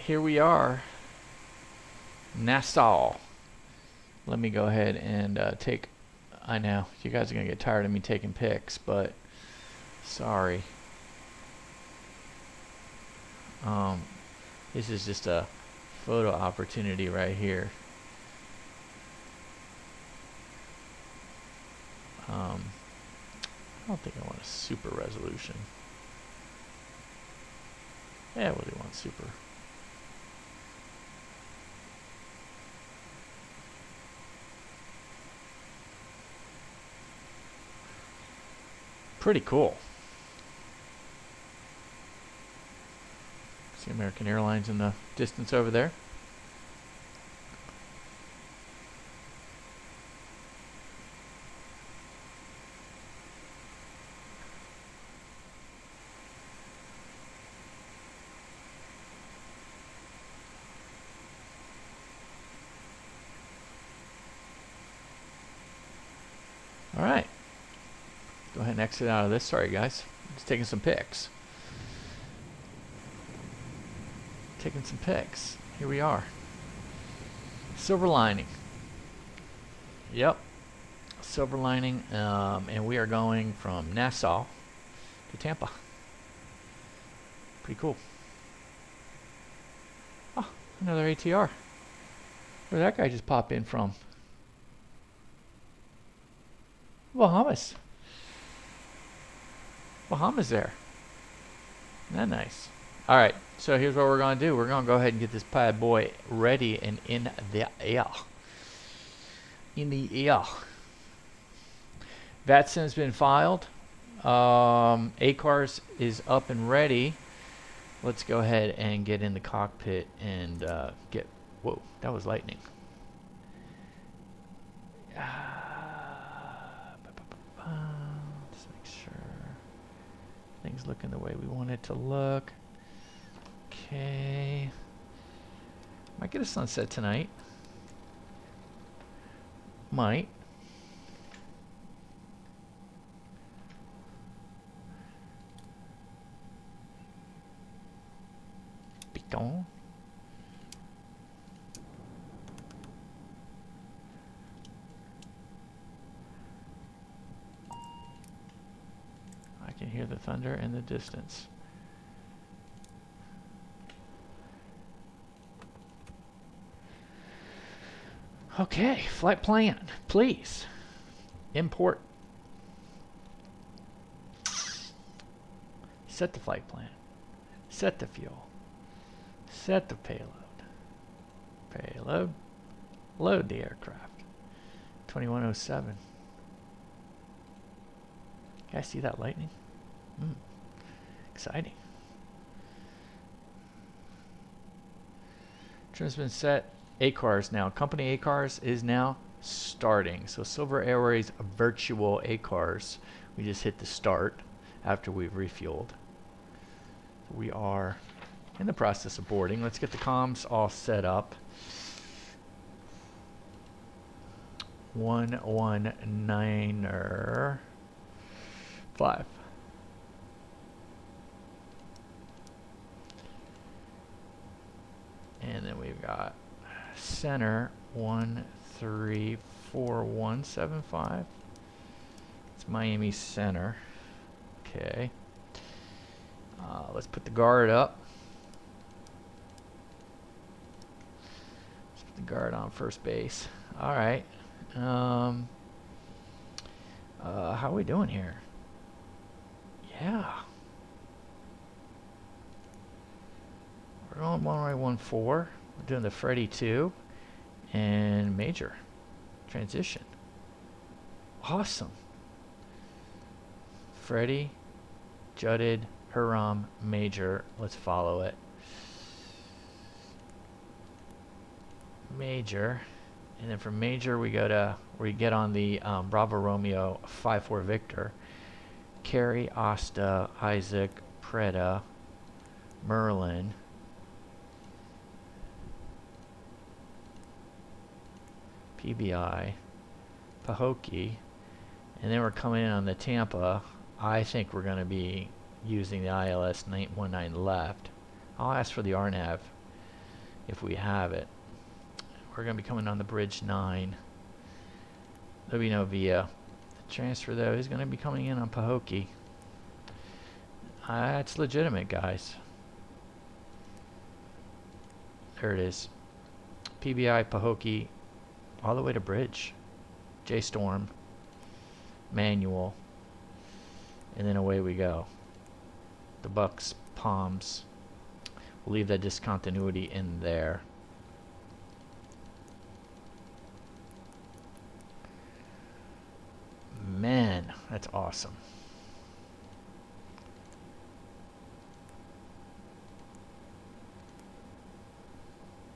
here we are, Nassau. Let me go ahead and take, I know, you guys are going to get tired of me taking pics, but sorry. This is just a photo opportunity right here. I don't think I want a super resolution. Yeah, what do you want, super? Pretty cool. See American Airlines in the distance over there. All right. Go ahead and exit out of this. Sorry, guys. Just taking some pics. Taking some pics. Here we are. Silver lining. Yep. Silver lining. And we are going from Nassau to Tampa. Pretty cool. Oh, another ATR. Where'd that guy just pop in from? Bahamas. Bahamas there. Isn't that nice? All right, so here's what we're going to do. We're going to go ahead and get this bad boy ready and in the air. In the air. VATSIM's been filed. ACARS is up and ready. Let's go ahead and get in the cockpit and get... Whoa, that was lightning. Just make sure things looking the way we want it to look. Okay. Might get a sunset tonight. Might. Be gone. I can hear the thunder in the distance. Okay, flight plan, please. Import. Set the flight plan. Set the fuel. Set the payload. Payload. Load the aircraft. 2107. Guys, see that lightning? Exciting. Trim's been set. ACARS now. Company ACARS is now starting. So Silver Airways virtual ACARS. We just hit the start after we've refueled. So we are in the process of boarding. Let's get the comms all set up. 119er 5. And then we've got center 134175. It's Miami center. Okay. Let's put the guard up. Let's put the guard on first base. All right. How are we doing here? Yeah. We're going 114. We're doing the Freddy 2 and MAJUR transition. Awesome. Freddy, jutted, Huram, MAJUR. Let's follow it. MAJUR. And then from MAJUR we get on the Bravo Romeo 54 Victor. Carrie, Asta, Isaac, Preda, Merlin. PBI, Pahokee, and then we're coming in on the Tampa. I think we're going to be using the ILS 919 left. I'll ask for the RNAV if we have it. We're going to be coming on the bridge 9. There'll be no via. The transfer, though, is going to be coming in on Pahokee. It's legitimate, guys. There it is. PBI, Pahokee, all the way to bridge. J-Storm, manual, and then away we go. The Bucks, Palms. We'll leave that discontinuity in there. Man, that's awesome.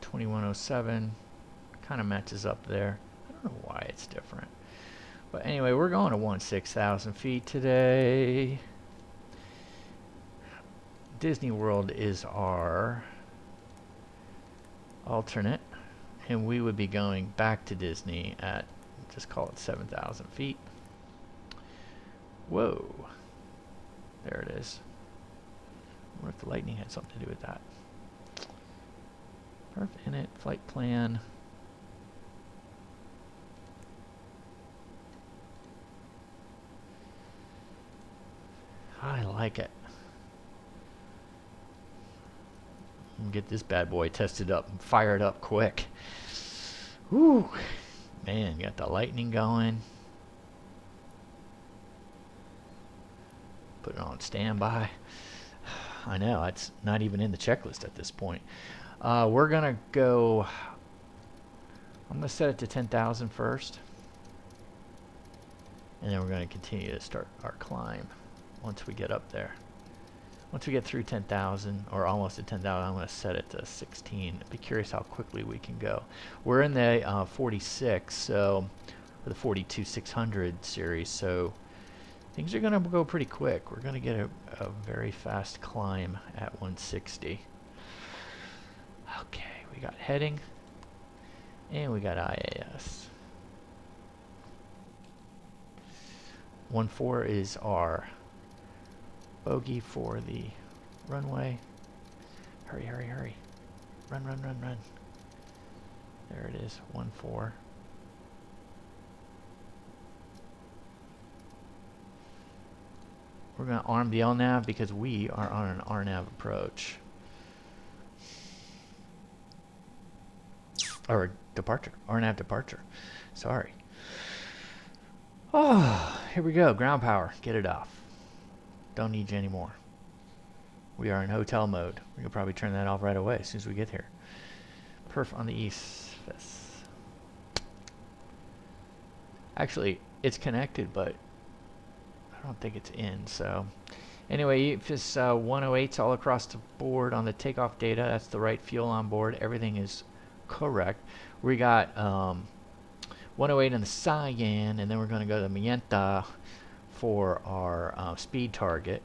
$21.07 kind of matches up there. I don't know why it's different. But anyway, we're going to 16,000 feet today. Disney World is our alternate, and we would be going back to Disney at, just call it 7,000 feet. Whoa. There it is. I wonder if the lightning had something to do with that. Perfect. In it, flight plan. I like it. Get this bad boy tested up and fired up quick. Whew. Man, got the lightning going. Put it on standby. I know, it's not even in the checklist at this point. We're going to go, I'm going to set it to 10,000 first. And then we're going to continue to start our climb once we get up there. Once we get through 10,000, or almost at 10,000, I'm going to set it to 16. I'd be curious how quickly we can go. We're in the 46, so, or the 42-600 series, so things are going to go pretty quick. We're going to get a very fast climb at 160. Okay, we got heading, and we got IAS. 14 is our bogey for the runway. Hurry, hurry, hurry. Run, run, run, run. There it is, 14. We're going to arm the LNAV because we are on an RNAV approach. Or departure. RNAV departure. Sorry. Oh, here we go. Ground power. Get it off. Don't need you anymore. We are in hotel mode. We can probably turn that off right away as soon as we get here. Perf on the east. Actually, it's connected, but I don't think it's in. So anyway, EFIS 108's all across the board on the takeoff data. That's the right fuel on board. Everything is correct. We got 108 in the cyan, and then we're going to go to the magenta for our speed target.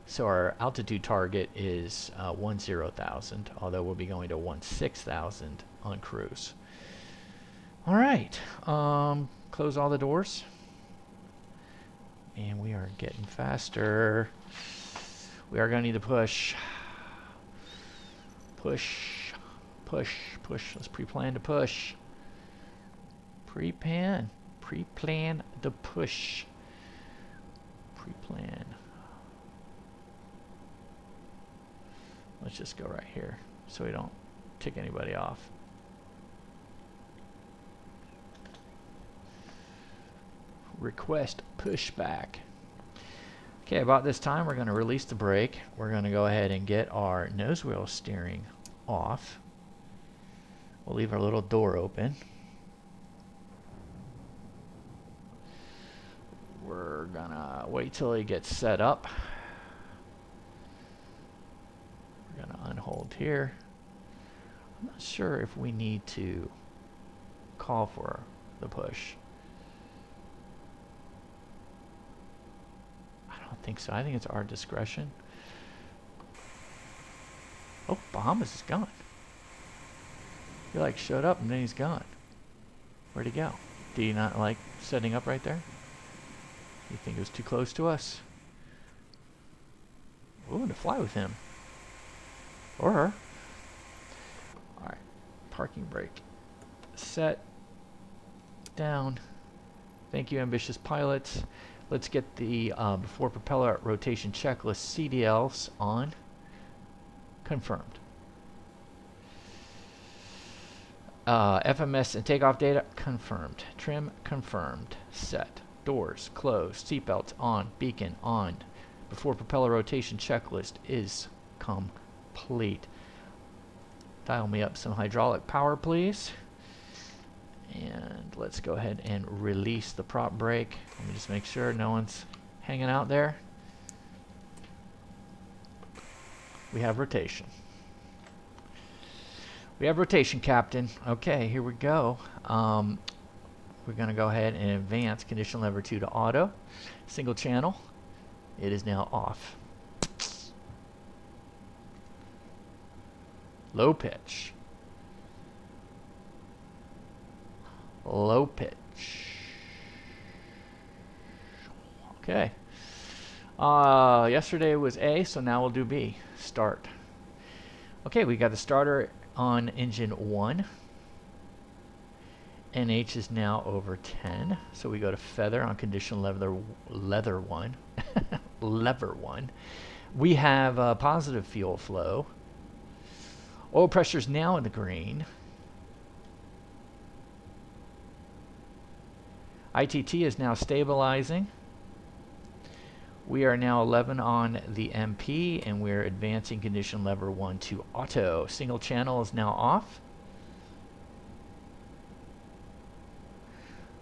So our altitude target is 10,000, although we'll be going to 16,000 on cruise. All right, close all the doors. And we are getting faster. We are going to need to push. Push, push, push. Let's pre-plan to push. Pre-plan the push. Pre-plan. Let's just go right here so we don't tick anybody off. Request pushback. Okay, about this time we're going to release the brake. We're going to go ahead and get our nose wheel steering off. We'll leave our little door open. We're gonna wait till it gets set up. We're gonna unhold here. I'm not sure if we need to call for the push. I don't think so. I think it's our discretion. Oh, Bahamas is gone. He like showed up and then he's gone. Where'd he go? Did he not like setting up right there? You think it was too close to us? We're willing to fly with him. Or her. Alright, parking brake. Set. Down. Thank you, ambitious pilots. Let's get the before propeller rotation checklist CDLs on. Confirmed. FMS and takeoff data confirmed. Trim confirmed. Set. Doors closed. Seatbelts on. Beacon on. Before propeller rotation checklist is complete. Dial me up some hydraulic power, please. And let's go ahead and release the prop brake. Let me just make sure no one's hanging out there. We have rotation. We have rotation, Captain. Okay, here we go. We're going to go ahead and advance condition lever 2 to auto. Single channel. It is now off. Low pitch. Low pitch. Okay. Yesterday was A, so now we'll do B. Start. Okay, we got the starter on engine 1. NH is now over 10. So we go to feather on condition lever 1. Lever 1. We have positive fuel flow. Oil pressure is now in the green. ITT is now stabilizing. We are now 11 on the MP, and we're advancing condition lever 1 to auto. Single channel is now off.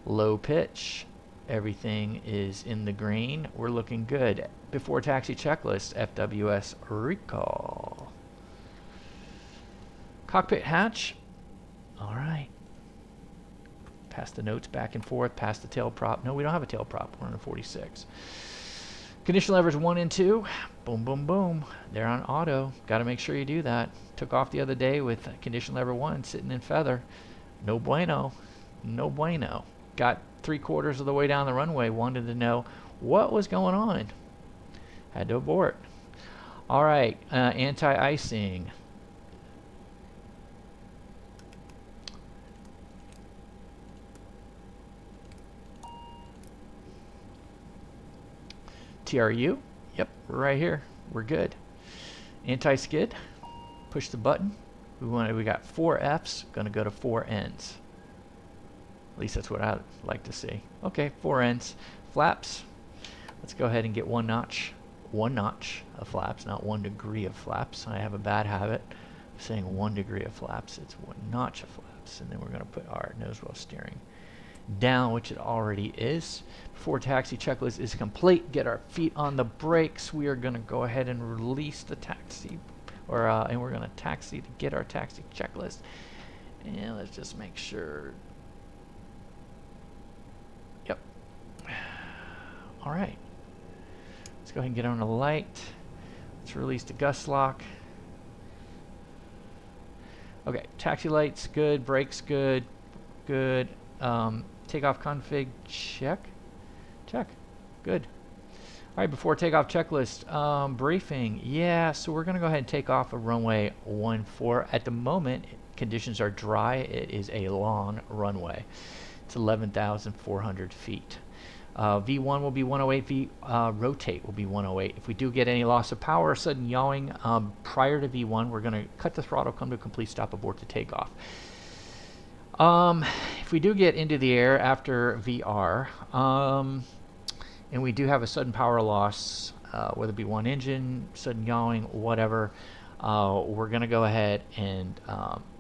Low pitch. Everything is in the green. We're looking good. Before taxi checklist, FWS recall. Cockpit hatch. All right. Pass the notes back and forth. Pass the tail prop. No, we don't have a tail prop. We're on a 46. Condition levers 1 and 2. Boom, boom, boom. They're on auto. Got to make sure you do that. Took off the other day with condition lever 1 sitting in feather. No bueno. No bueno. Got 3/4 of the way down the runway. Wanted to know what was going on. Had to abort. All right. Anti-icing. TRU, yep, we're right here. We're good. Anti-skid, push the button. We got 4 Fs, gonna go to 4 Ns. At least that's what I'd like to see. Okay, 4 Ns. Flaps, let's go ahead and get 1 notch. 1 notch of flaps, not 1 degree of flaps. I have a bad habit of saying 1 degree of flaps. It's 1 notch of flaps. And then we're gonna put our nose wheel steering down, which it already is. Before taxi checklist is complete, get our feet on the brakes. We are going to go ahead and release the taxi, and we're going to taxi to get our taxi checklist. And let's just make sure. Yep. All right. Let's go ahead and get on the light. Let's release the gust lock. Okay, taxi lights good, brakes good, good. Takeoff config, check. Check. Good. All right, before takeoff checklist, briefing. Yeah, so we're going to go ahead and take off a runway 14. At the moment, conditions are dry. It is a long runway. It's 11,400 feet. V1 will be 108. Rotate will be 108. If we do get any loss of power or sudden yawing prior to V1, we're going to cut the throttle, come to a complete stop, abort to takeoff. If we do get into the air after VR, and we do have a sudden power loss, whether it be one engine, sudden yawing, whatever, we're going to go ahead and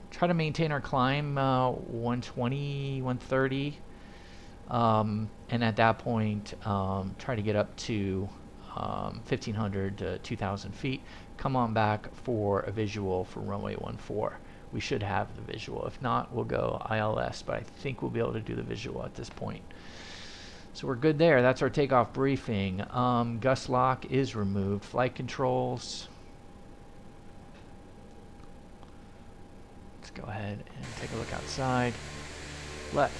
try to maintain our climb 120, 130, and at that point try to get up to 1,500 to 2,000 feet. Come on back for a visual for runway 14. We should have the visual. If not, we'll go ILS, but I think we'll be able to do the visual at this point. So we're good there. That's our takeoff briefing. Gust lock is removed. Flight controls. Let's go ahead and take a look outside. Left,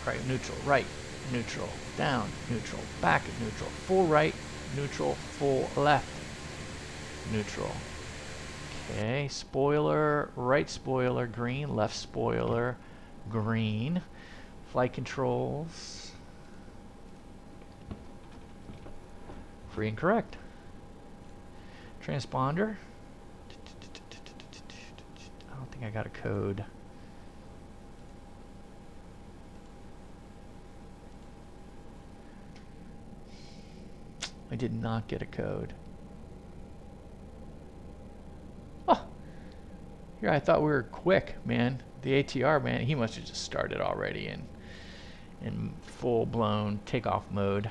right, neutral, right, neutral, down, neutral, back at neutral, full right, neutral, full left, neutral. Okay, spoiler, right spoiler, green, left spoiler, green. Flight controls. Free and correct. Transponder. I don't think I got a code. I did not get a code. Oh, here I thought we were quick, man. The ATR, man, he must have just started already in full-blown takeoff mode.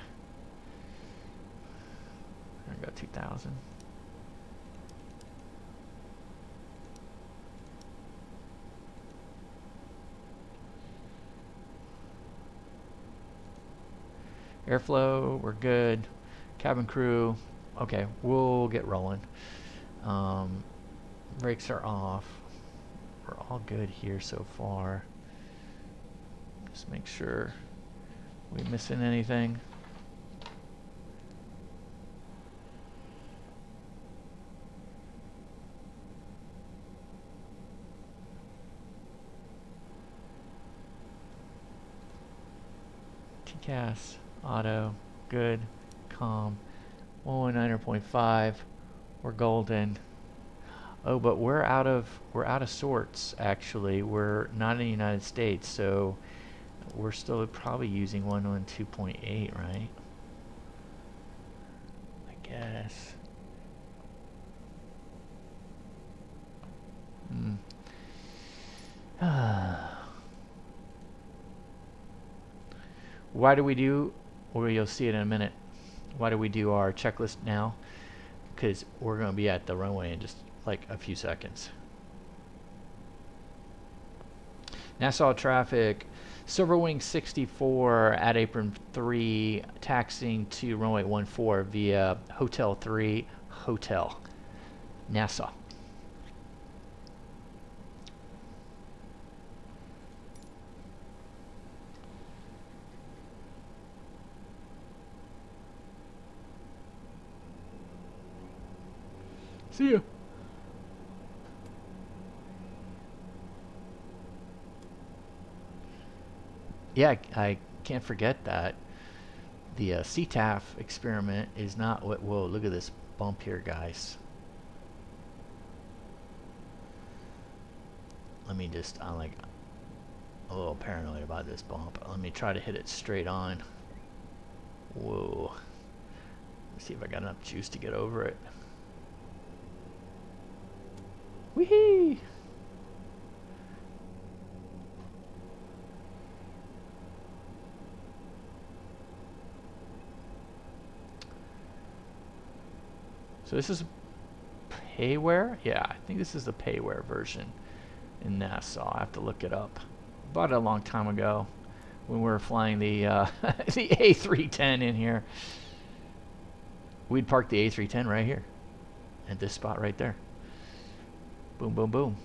There we go, 2000. Airflow, we're good. Cabin crew, okay, we'll get rolling. Brakes are off. We're all good here so far. Just make sure we missing anything. TCAS, auto, good, calm. 119.5, we're golden. Oh, but we're out of sorts actually. We're not in the United States, so we're still probably using 112.8, right? I guess. Why do we do, or you'll see it in a minute, why do we do our checklist now? Because we're going to be at the runway in just like a few seconds. Nassau traffic, Silverwing 64 at apron 3, taxiing to runway 14 via Hotel 3 Hotel, Nassau. See ya. Yeah, I can't forget that. The CTAF experiment is not what... Whoa, look at this bump here, guys. Let me just... I'm like a little paranoid about this bump. Let me try to hit it straight on. Whoa. Let's see if I got enough juice to get over it. Wee-hee! So this is payware? Yeah, I think this is the payware version in Nassau. I have to look it up. Bought it a long time ago when we were flying the the A310 in here. We'd park the A310 right here at this spot right there. Boom, boom, boom.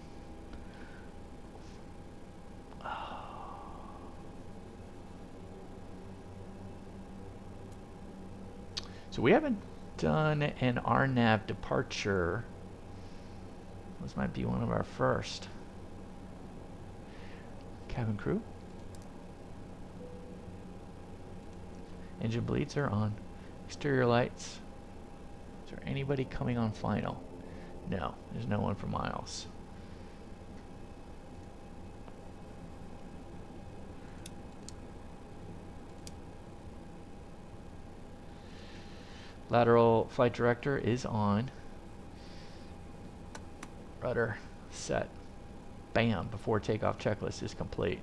So we haven't done an RNAV departure. This might be one of our first. Cabin crew. Engine bleeds are on. Exterior lights. Is there anybody coming on final? No, there's no one for miles. Lateral flight director is on. Rudder set. Bam, before takeoff checklist is complete.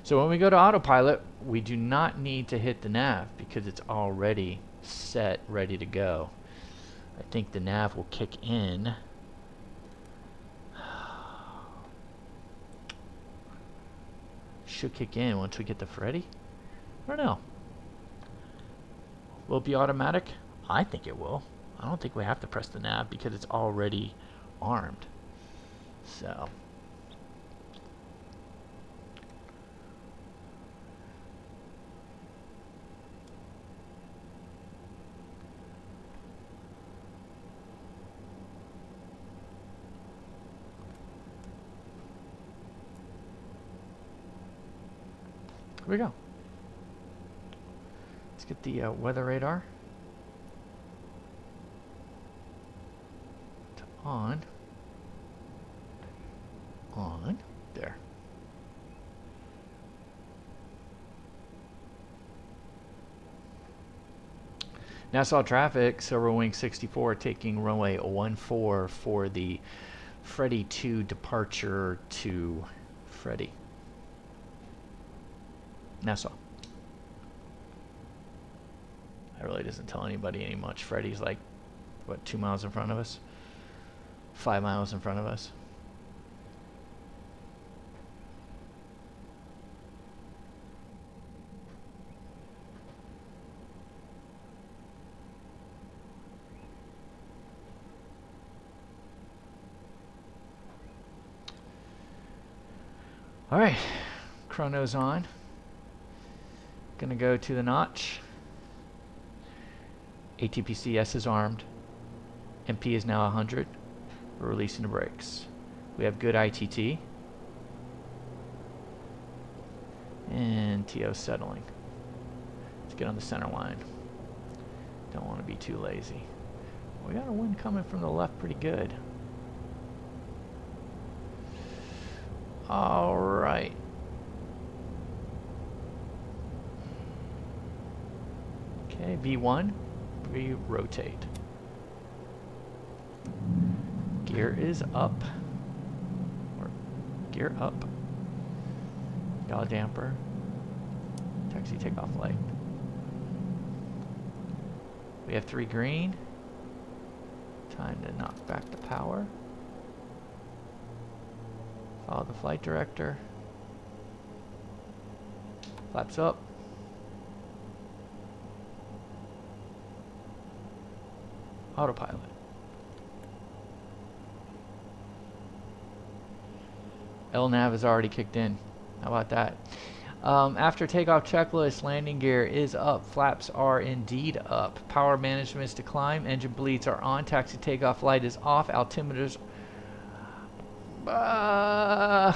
So when we go to autopilot, we do not need to hit the nav because it's already set, ready to go. I think the nav will kick in. Should kick in once we get to Freddy. I don't know. Will it be automatic? I think it will. I don't think we have to press the nav because it's already armed. So. Here we go. Let's get the weather radar on. There. Nassau traffic, Silver Wing 64 taking runway 14 for the Freddy 2 departure to Freddy. Nassau. That really doesn't tell anybody any much. Freddy's like, what, 2 miles in front of us? 5 miles in front of us. All right, chrono's on. Gonna go to the notch. ATPCS is armed. MP is now 100. We're releasing the brakes. We have good ITT. And TO settling. Let's get on the center line. Don't want to be too lazy. We got a wind coming from the left pretty good. All right. Okay, V1, we rotate. Gear is up. Or gear up. Yaw damper. Taxi takeoff light. We have 3 green. Time to knock back the power. Follow the flight director. Flaps up. Autopilot. LNAV is already kicked in. How about that? After takeoff checklist, landing gear is up. Flaps are indeed up. Power management is to climb. Engine bleeds are on. Taxi takeoff light is off. Altimeters. Yeah,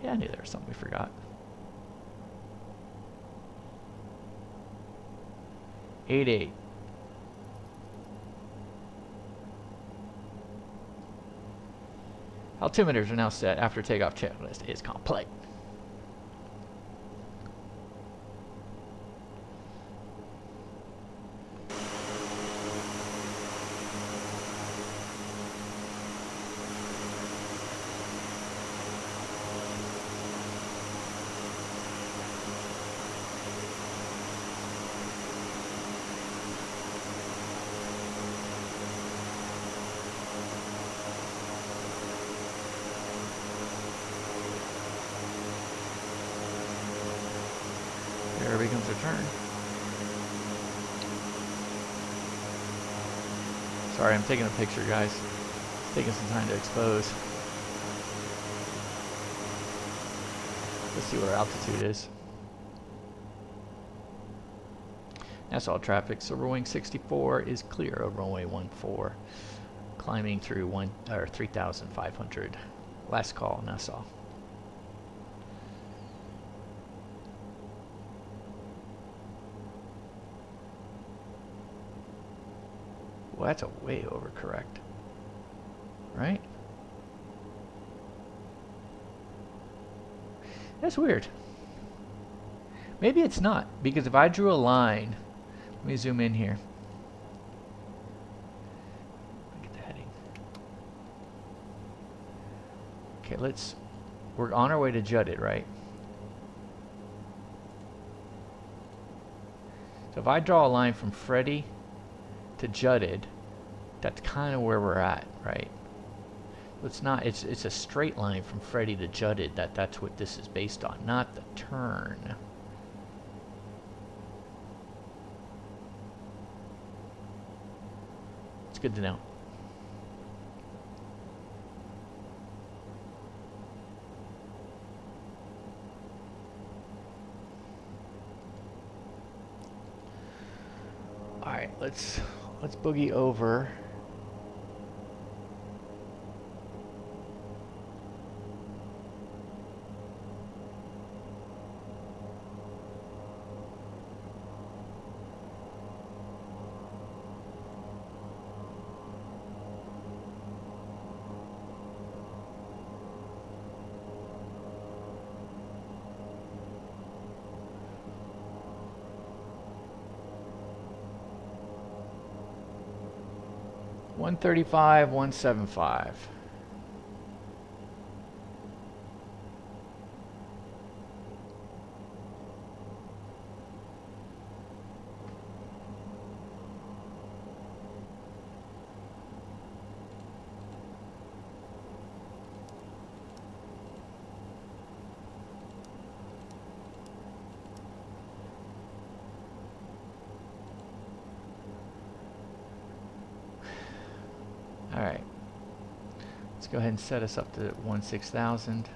I knew there was something we forgot. 88. Altimeters are now set after takeoff checklist is complete. There becomes a turn. Sorry, I'm taking a picture, guys. It's taking some time to expose. Let's see what our altitude is. Nassau traffic, Silver Wing 64 is clear of runway 14. Climbing through 3,500. Last call, Nassau. Well, that's a way overcorrect, right? That's weird. Maybe it's not, because if I drew a line, let me zoom in here. Get the heading. Okay, we're on our way to Jutted, right? So if I draw a line from Freddy to Jutted, that's kind of where we're at, right? It's not, it's a straight line from Freddy to Jutted. That's what this is based on, not the turn. It's good to know. All right, let's boogie over. 135, 175. All right, let's go ahead and set us up to 16,000.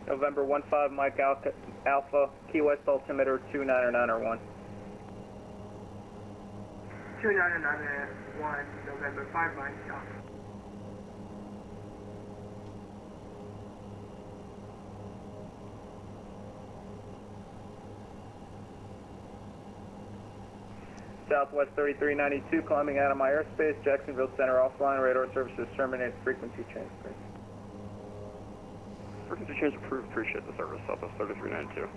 November 15 Mike Alpha, Key West altimeter 29901. 29901, November 5 Mike Alpha. Southwest 3392, climbing out of my airspace, Jacksonville Center offline, radar services terminated, frequency change, please. Frequency change approved, appreciate the service, Southwest 3392.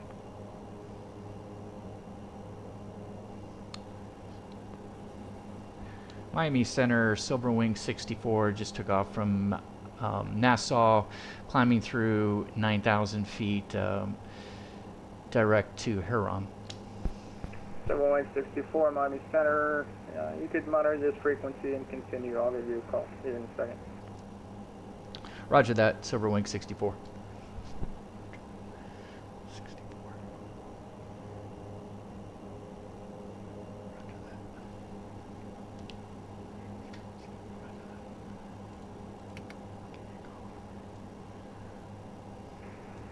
Miami Center, Silverwing 64 just took off from Nassau, climbing through 9,000 feet direct to Huron. Silverwing 64, Miami Center, you could monitor this frequency and continue. I'll give you a call here in a second. Roger that, Silverwing 64.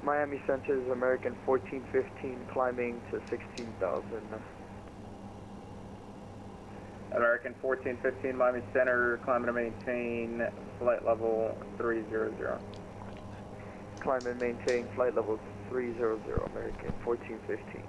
Miami Center is American 1415, climbing to 16,000. American 1415, Miami Center, climbing to maintain flight level 300. Climb and maintain flight level 300, American 1415.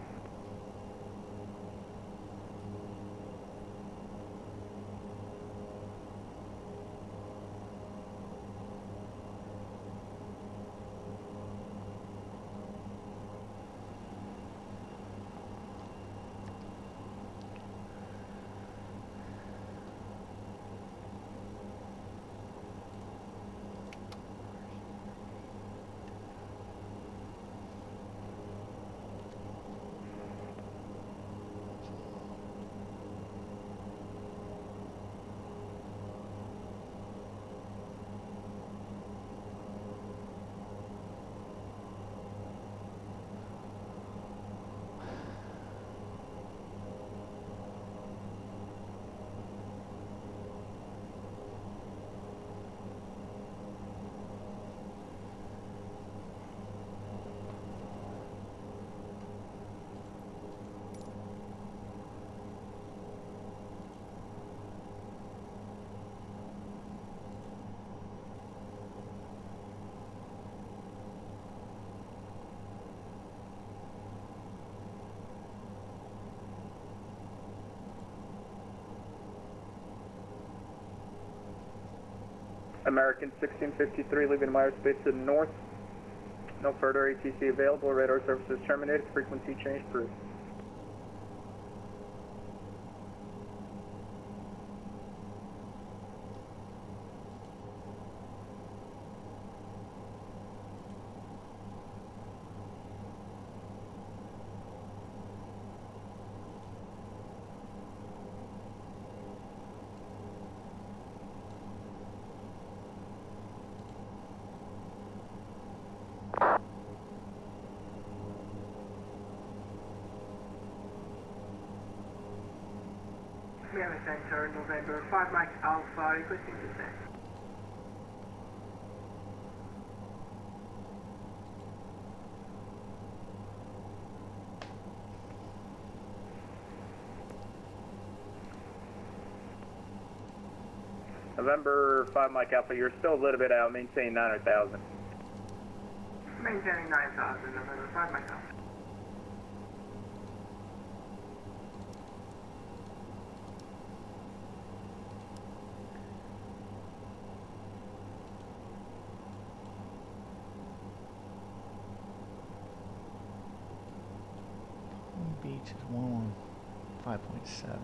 American 1653, leaving my airspace to the north. No further ATC available. Radar services terminated. Frequency change approved. Miami Center, November 5 Mike Alpha, requesting descent. November 5 Mike Alpha, you're still a little bit out. Maintain 900,000. Maintaining 9,000, November 5 Mike Alpha. which is 115.7.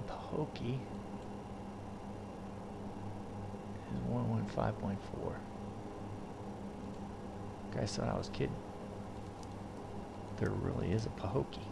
Pahokee is 115.4. Guys thought I was kidding. There really is a Pahokee.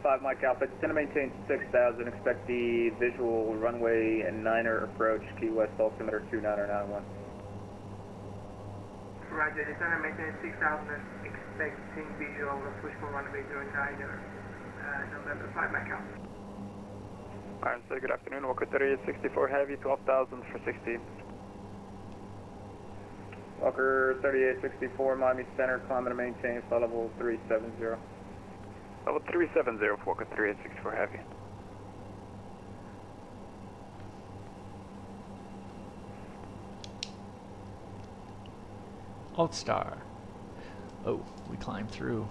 Five Mike Alpha, it's going to maintain 6,000. Expect the visual runway and 9er approach, Key West altimeter 2991. Roger, descend and maintain 6,000. Expecting visual approach for runway 09er, November 5 Mike Alpha. Alright, so good afternoon. Walker 3864 Heavy, 12,000 for 16. Walker 3864, Miami Center, climbing to maintain flight level 370. Level 370 for Walker 3864 Heavy. Alt Star. Oh, we climbed through.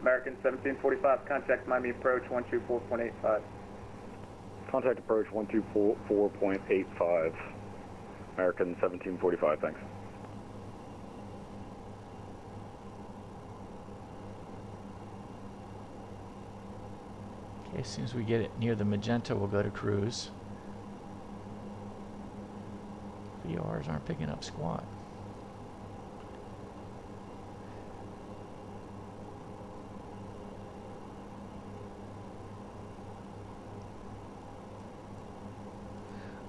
American 1745, contact Miami approach 124.85. Contact approach 124.85. American 1745, thanks. Okay, as soon as we get it near the magenta, we'll go to cruise. VRs aren't picking up squat.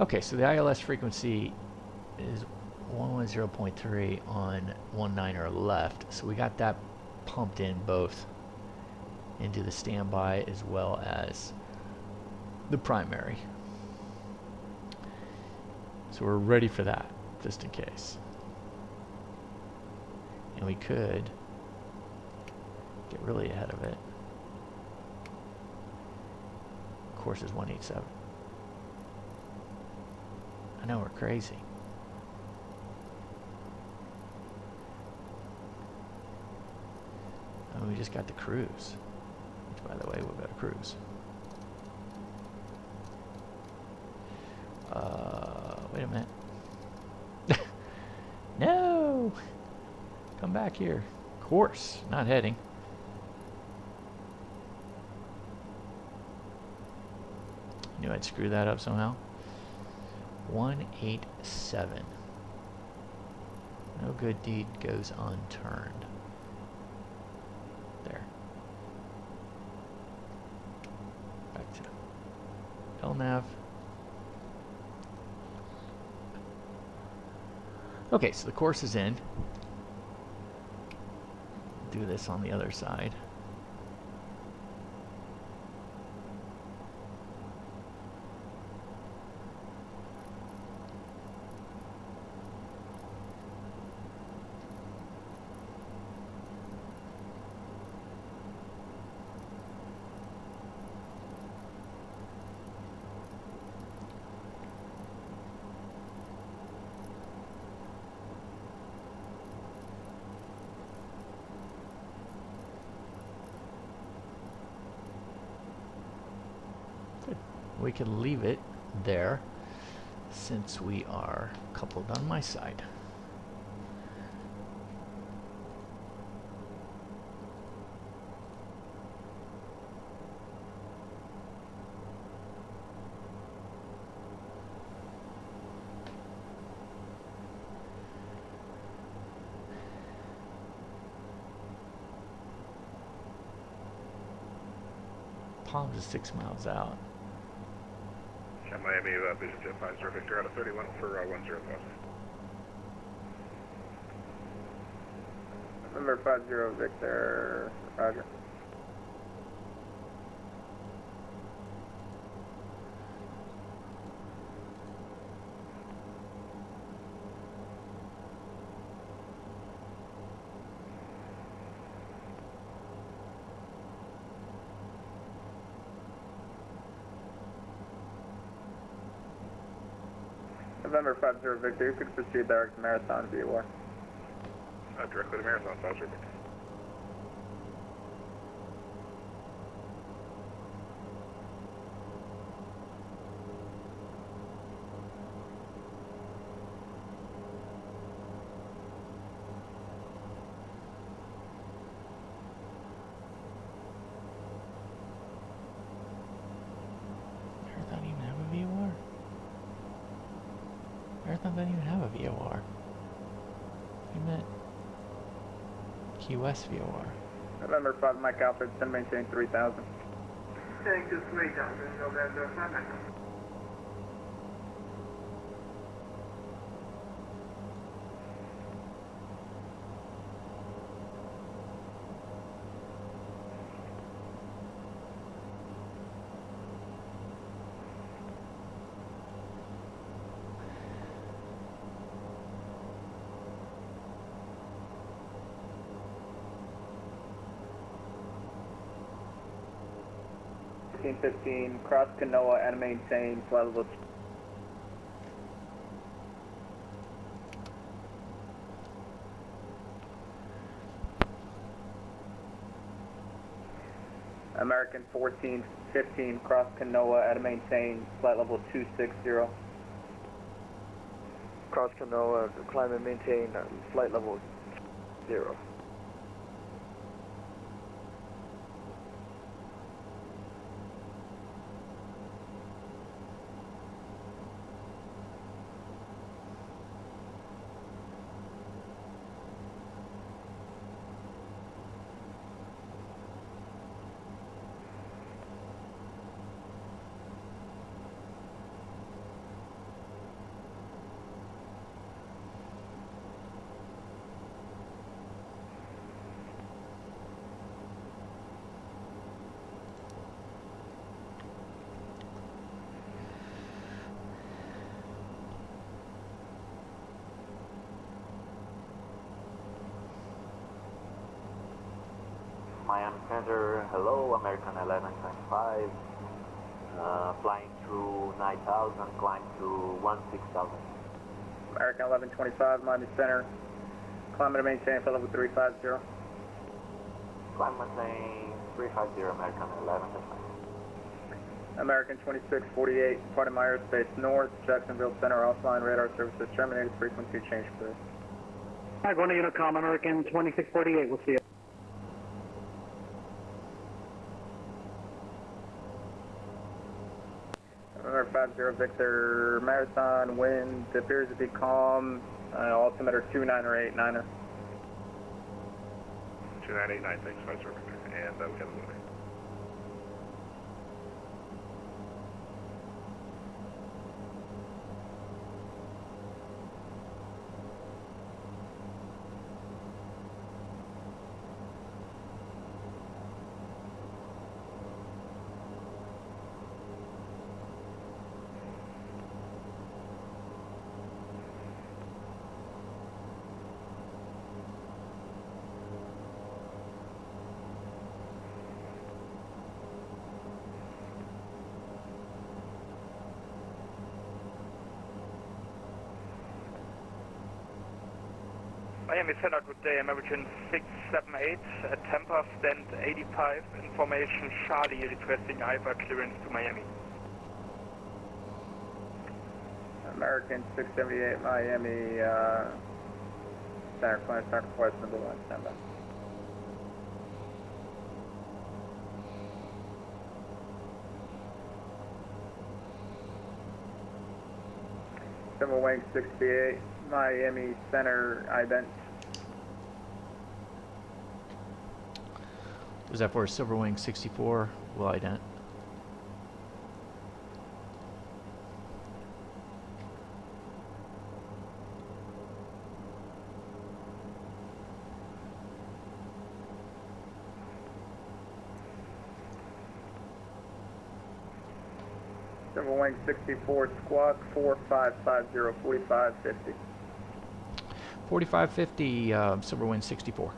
Okay, so the ILS frequency is 110.3 on 19er left, so we got that pumped in both into the standby as well as the primary. So we're ready for that, just in case. And we could get really ahead of it. Course is 187. I know, we're crazy. And we just got the cruise. Which, by the way, we'll go to cruise. Wait a minute. No! Come back here. Course, not heading. Knew I'd screw that up somehow. 187. No good deed goes unturned. There. Back to LNAV. Okay, so the course is in. Do this on the other side. we can leave it there since we are coupled on my side. Palms is 6 miles out. Miami, Vision Jet 50 Victor out of 31 for 10 thousand. November 50 Victor, roger. November 50 Victor, you could proceed direct to Marathon via war. Directly to Marathon, 50 Victor. Marathon even have a VOR? Marathon doesn't even have a VOR. You meant Key West VOR. November 5 Mike Alpha, send maintain 3000. Thank you, 3000, November 5 Mike. Cross Canoa and maintain flight level. American 1415 cross Canoa and maintain flight level 260. Cross Canoa, climb and maintain flight level 0. Miami Center, hello, American 1125, flying to 9,000, climb to 16,000. American 1125 Miami Center, climb and maintain flight level 350. Climb maintain 350, American 1125. American 2648, departing my airspace north, Jacksonville Center offline, radar services terminated, frequency change clear. Alright, going to Unicom, American 2648, we'll see you. November 50 Victor Marathon, wind appears to be calm, altimeter 2989er. 2989, thanks, 50 Victor. And we have a movie. Miami Center, good day, American 678, at Tampa, stand 85, information Charlie requesting IFR clearance to Miami. American 678 Miami, center climb, center request number 1, standby. Civil wing 68 Miami center ident. Was that for Silverwing 64? Will ident. Civil wing 64 squawk 4550 4550. 4550 Silverwing 64.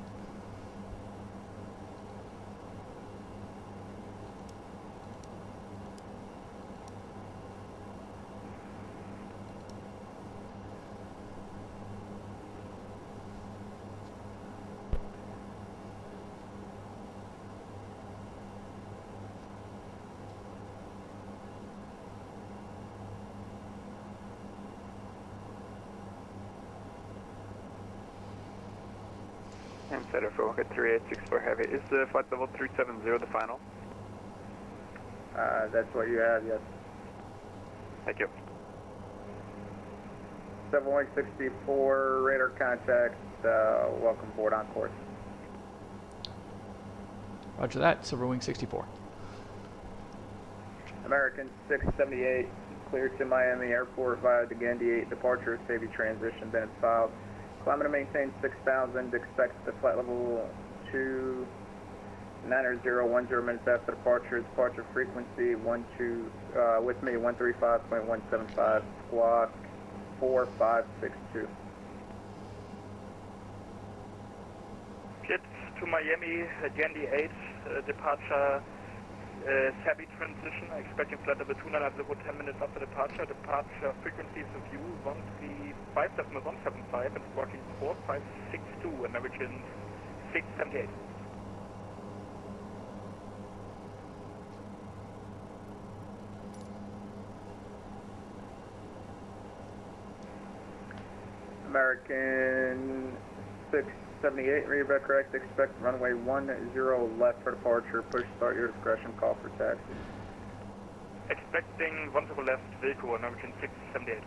And Center for 3864 Heavy. Is the flight level 370 the final? That's what you have, yes. Thank you. Civil wing 64 radar contact, welcome board on course. Roger that, Silverwing 64. American 678 cleared to Miami Airport via the Gandhi 8 departure, safety transition, then it's filed. Climbing to maintain 6,000, expect the flight level 29010 minutes after departure. Departure frequency 135.175, squawk 4562. Jets to Miami, Gandhi 8, departure, heavy transition, expecting flight level 290 10 minutes after departure. Departure frequencies of view 135.175 and squawking 4562, American 678. American 678, read back correct, expect runway 10 left for departure, push start your discretion, call for taxi. Expecting 10 left vehicle, American 678.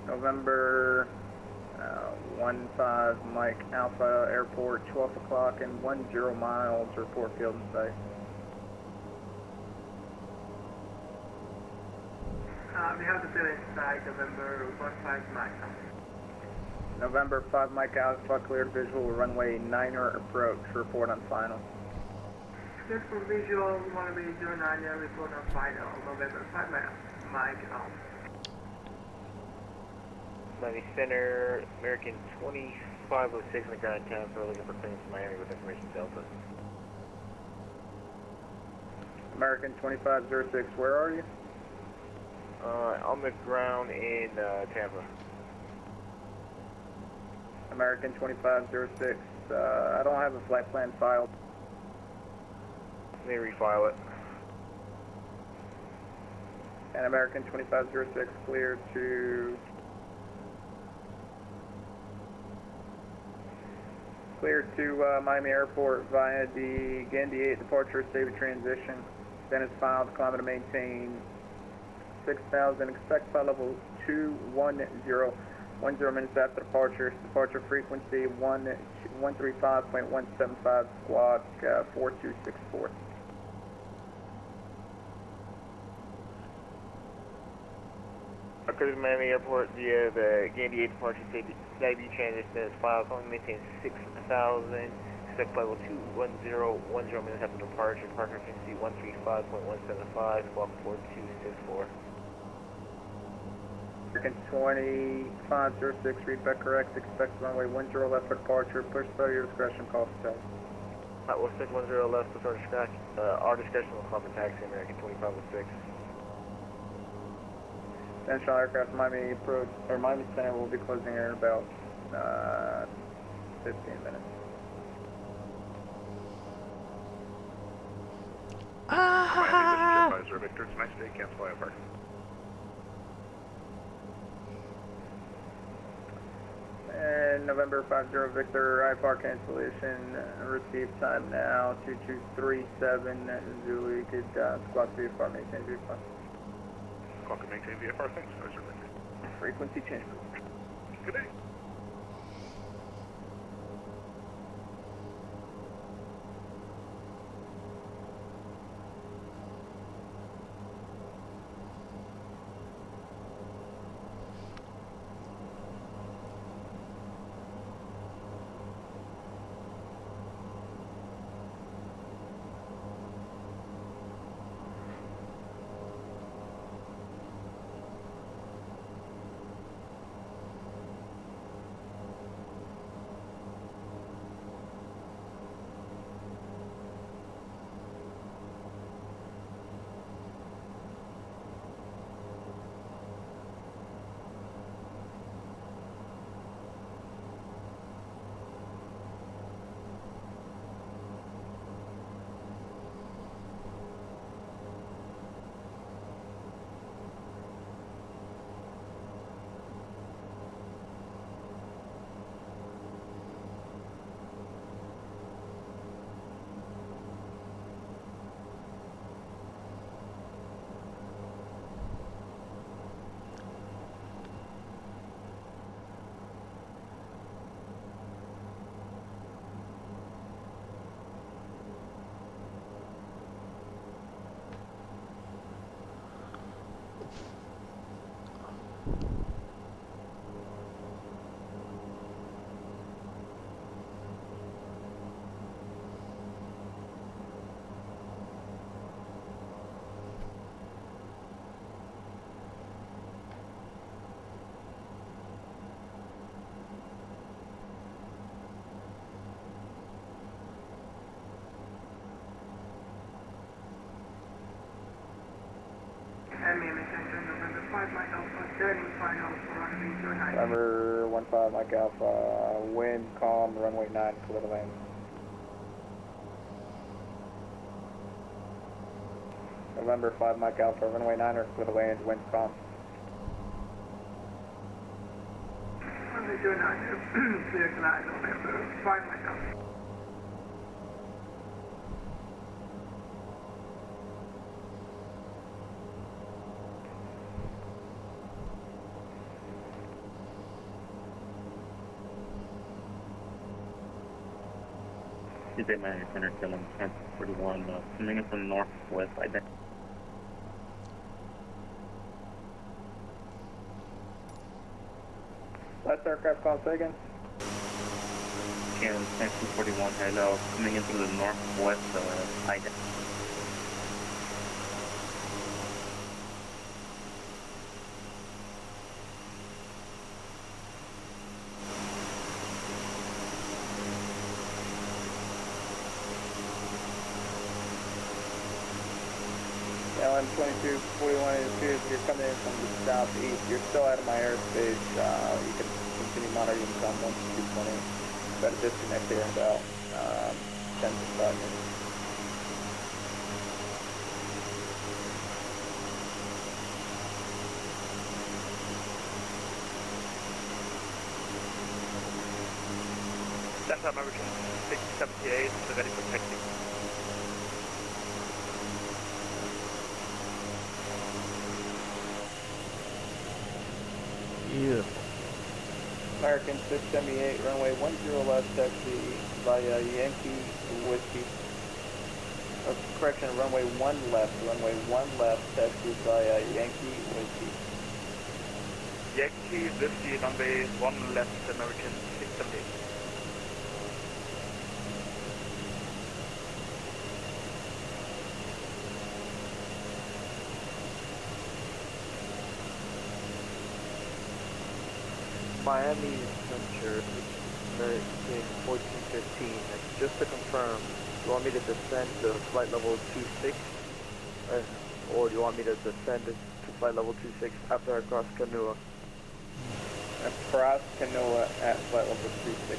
November 15 Mike Alpha Airport, 12 o'clock and 10 miles, report field in sight. We have the field in sight, November 15 Mike. November 5 Mike Alpha, cleared visual, runway 9er approach, report on final. Just for visual, we want to be 09er, report on final, November 5 Mike Alpha. Miami Center, American 2506 on the ground town, so we're looking for clearance to Miami with information Delta. American 2506, where are you? On the ground in Tampa. American 2506, I don't have a flight plan filed. Let me refile it. And American 2506, cleared to... Cleared to Miami Airport via the Gandhi 8 departure, safety transition. Then it's filed, climb to maintain 6,000, expect flight level 210, 10 minutes after departure. Departure frequency 135.175, squawk 4264. Because Miami Airport via the Gandhi 8 departure safety transition is filed, only maintain 6,000, expect flight level 210, minutes after departure. Departure frequency 135.175, squawk 4264. American 2506, read back correct, expect runway 10 left for departure, push start your discretion, call for taxi. We'll stick 10 left, push our discretion, will call for taxi, American 2506. Central aircraft Miami approach, or Miami Center will be closing here in about 15 minutes. Miami, this is Jet Victor. It's a nice day, can't fly apart. November 50 Victor, IFR cancellation, receive time now, 2237 Zulu, you could squawk VFR, maintain VFR. Squawk and maintain VFR, thanks, Advisor Victor. Frequency change. Good day. November 5 Mike Alpha, turning final for runway 09. November 15 Mike Alpha, wind calm, runway 9, clear to land. November 5 Mike Alpha, runway 9, clear to land, wind calm. Runway 09, clear to land, November 5 Mike Alpha. Tuesday, my center killing 1041, coming in from northwest, Last aircraft call, say again. Cannon 1041, hello, coming in through the northwest, LM2241, it appears you're coming in from the southeast. You're still out of my airspace. You can continue monitoring on 1220. Got to disconnect here in about 10 to 5 minutes. Center American 678, ready for taxi. Beautiful. American 678, runway 10 left, taxi via Yankee Whiskey. Correction, runway 1 left, taxi via Yankee Whiskey. Yankee Whiskey, runway 1 left, American 678. Miami Center, American 1415. Just to confirm, do you want me to descend to flight level 26? Or do you want me to descend to flight level 26 after I cross Canoa? Cross Canoa at flight level 260.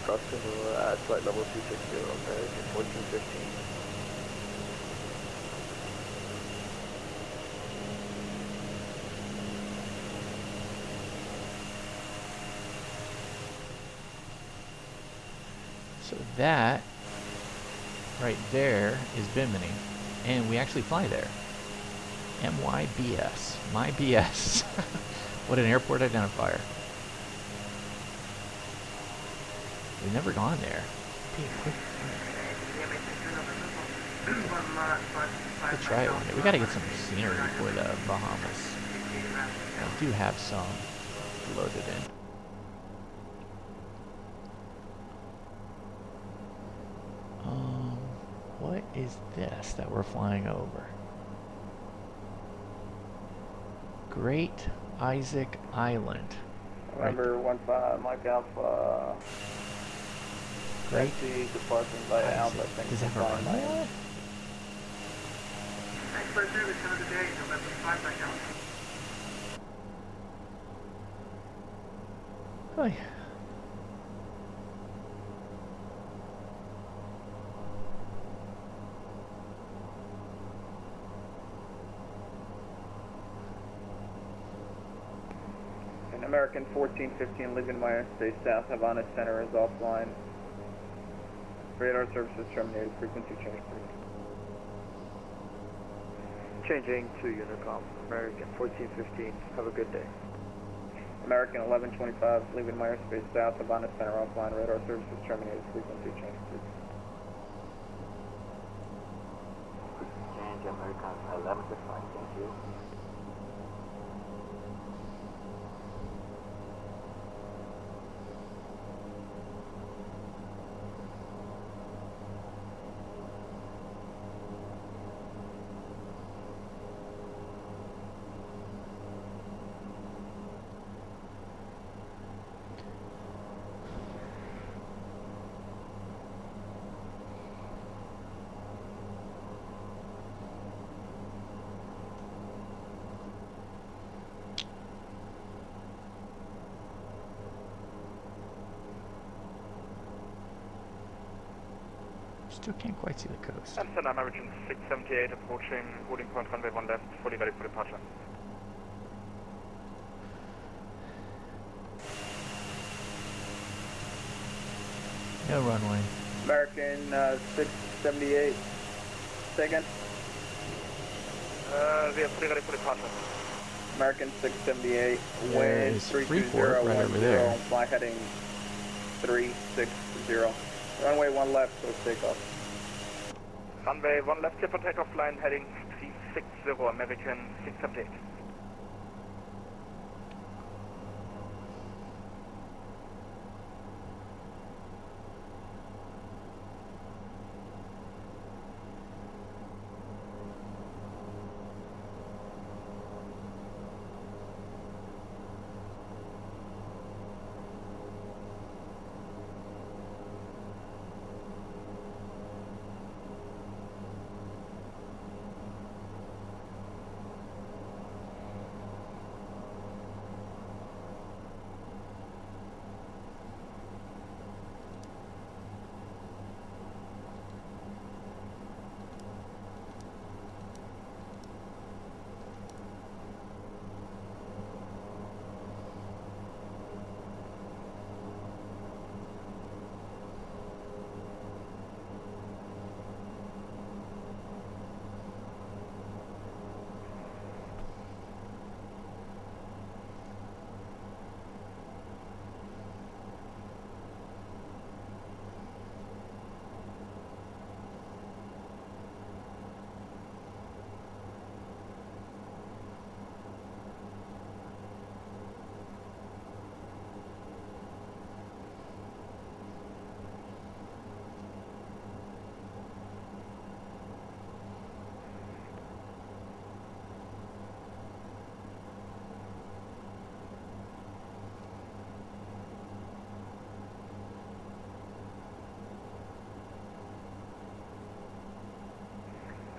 Cross Canoa at flight level 260, American 1415. So that right there is Bimini, and we actually fly there. MYBS, my BS. What an airport identifier. We've never gone there. We'll try it one day. We gotta get some scenery for the Bahamas. I do have some loaded in. What is this that we're flying over? Great Isaac Island. November 15, Mike Alpha. Great. Taxi departing by Alpha. Does it have a runway on it? Expert service time of the day, November 5 Mike Alpha. Hi. American 1415 leaving my airspace south, Havana Center is offline. Radar services terminated, frequency change please. Changing to Unicom, American 1415. Have a good day. American 1125 leaving my airspace south, Havana Center offline, radar services terminated, frequency change please. Change American 1125, thank you. Still can't quite see the coast. Amsterdam American 678 approaching, holding point runway 1 left, fully ready for departure. No runway. American 678, say again? We are fully ready for departure. American 678, wind There's Freeport 320, right over there. fly heading 360. Runway 1 left, so takeoff. Runway 1 left, clear for takeoff, line heading 360, American 678.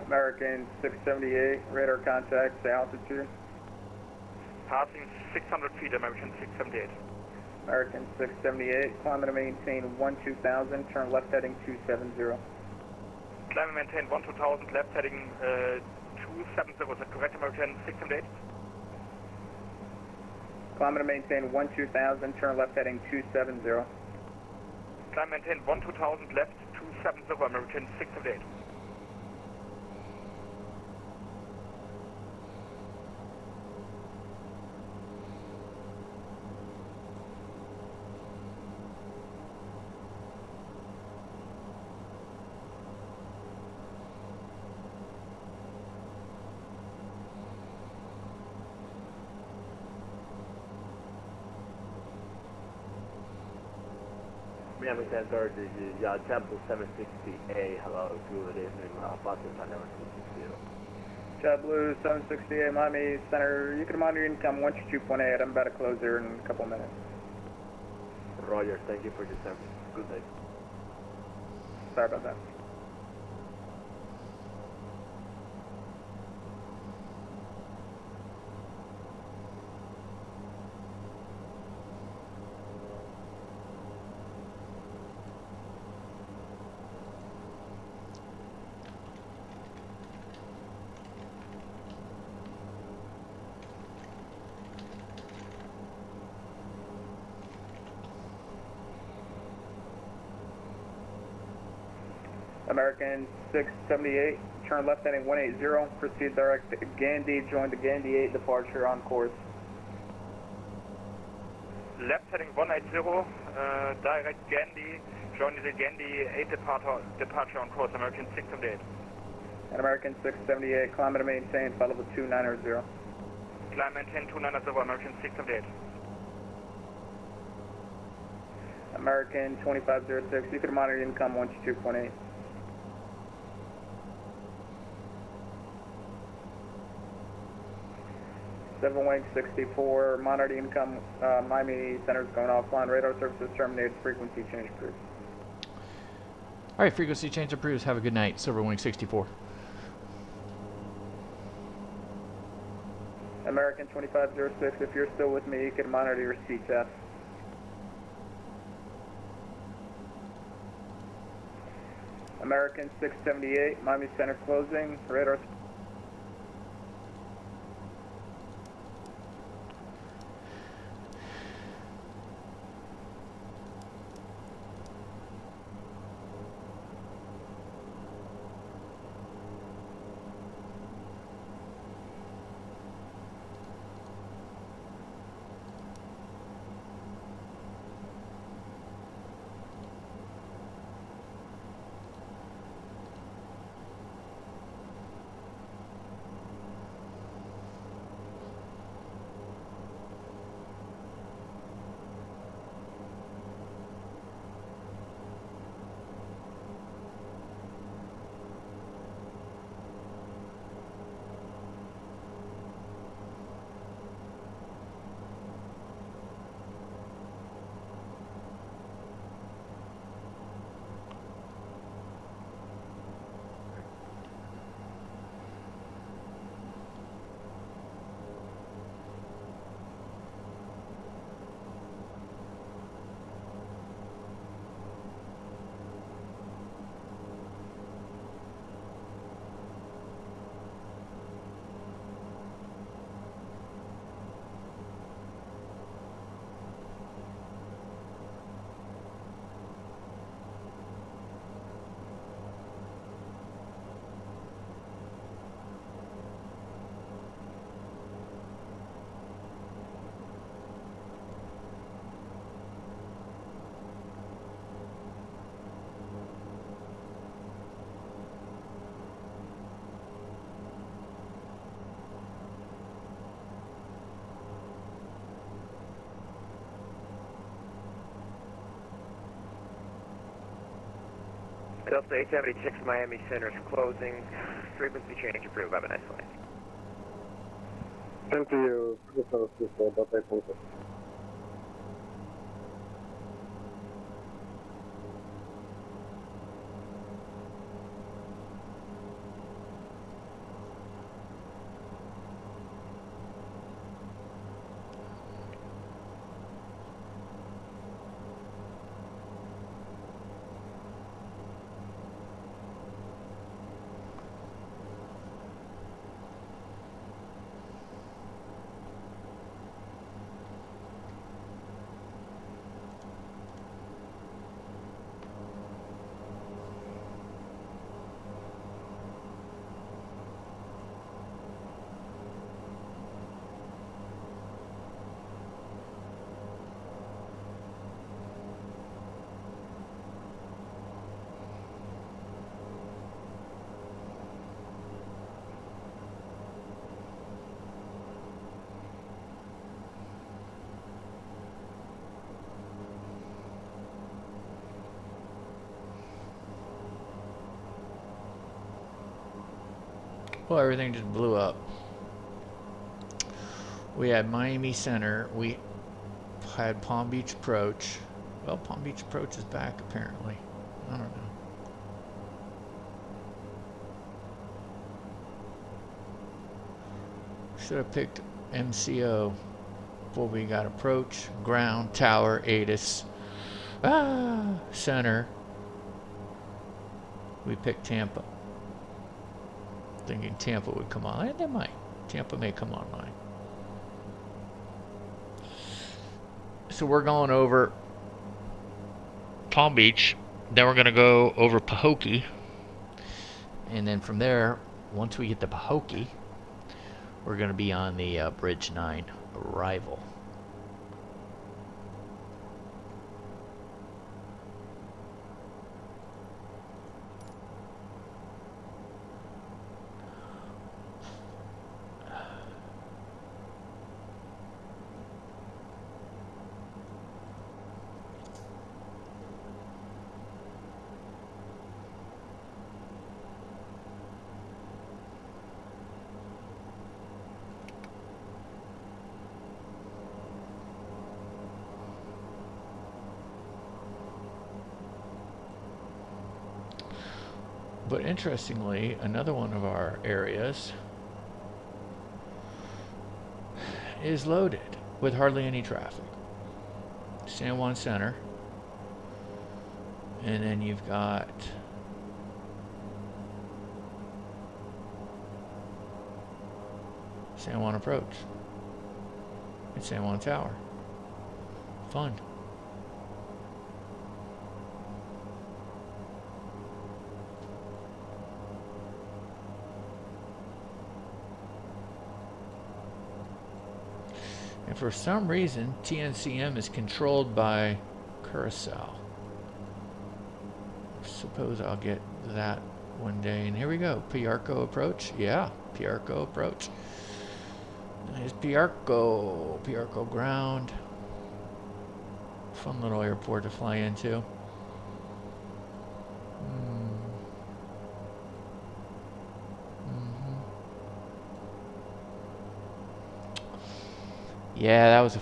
American 678, radar contact, say altitude. Passing 600 feet, American 678. American 678, climb and maintain 12000, turn left heading 270. Climb and maintain 12000, left heading 270, was that correct, American 678? Climb and maintain 12000, turn left heading 270. Climb maintain 12000 left, 270 American 678. Miami 1030, this is Temple 760A. Hello, good evening. Boston Dynamics 260. JetBlue 768 Miami Center. You can monitor income 122.8. I'm about to close here in a couple minutes. Roger, thank you for your service. Good day. Sorry about that. American 678, turn left heading 180, proceed direct to Gandhi, join the Gandhi 8 departure on course. Left heading 180, direct Gandhi, join the Gandhi 8 departure on course, American 678. And American 678, climb and maintain, flight level 2900. Climb maintain 290, American 678. American 2506, you can monitor income 122.8. Seven wing 64, monitor income, Miami Center's going offline, radar services terminated, frequency change approved. All right, frequency change approved. Have a good night, Silver Wing 64. American 2506, if you're still with me, you can monitor your CTAP. American 678, Miami Center closing, radar. Delta 876 Miami Center is closing. Frequency change approved. Have a nice flight. Thank you. Delta 876. beautiful. Everything just blew up. We had Miami Center. We had Palm Beach Approach. Well, Palm Beach Approach is back apparently. I don't know. Should have picked MCO. Well, we got Approach, Ground, Tower, ATIS, Center. We picked Tampa. Thinking Tampa would come on. They might. Tampa may come online. So we're going over Palm Beach. Then we're going to go over Pahokee. And then from there, once we get to Pahokee, we're going to be on the Bridge 9 arrival. But interestingly, another one of our areas is loaded with hardly any traffic. San Juan Center. And then you've got San Juan Approach and San Juan Tower. Fun. And for some reason, TNCM is controlled by Curacao. Suppose I'll get that one day. And here we go. Piarco Approach. Yeah, Piarco Approach. There's Piarco. Piarco Ground. Fun little airport to fly into. Yeah, that was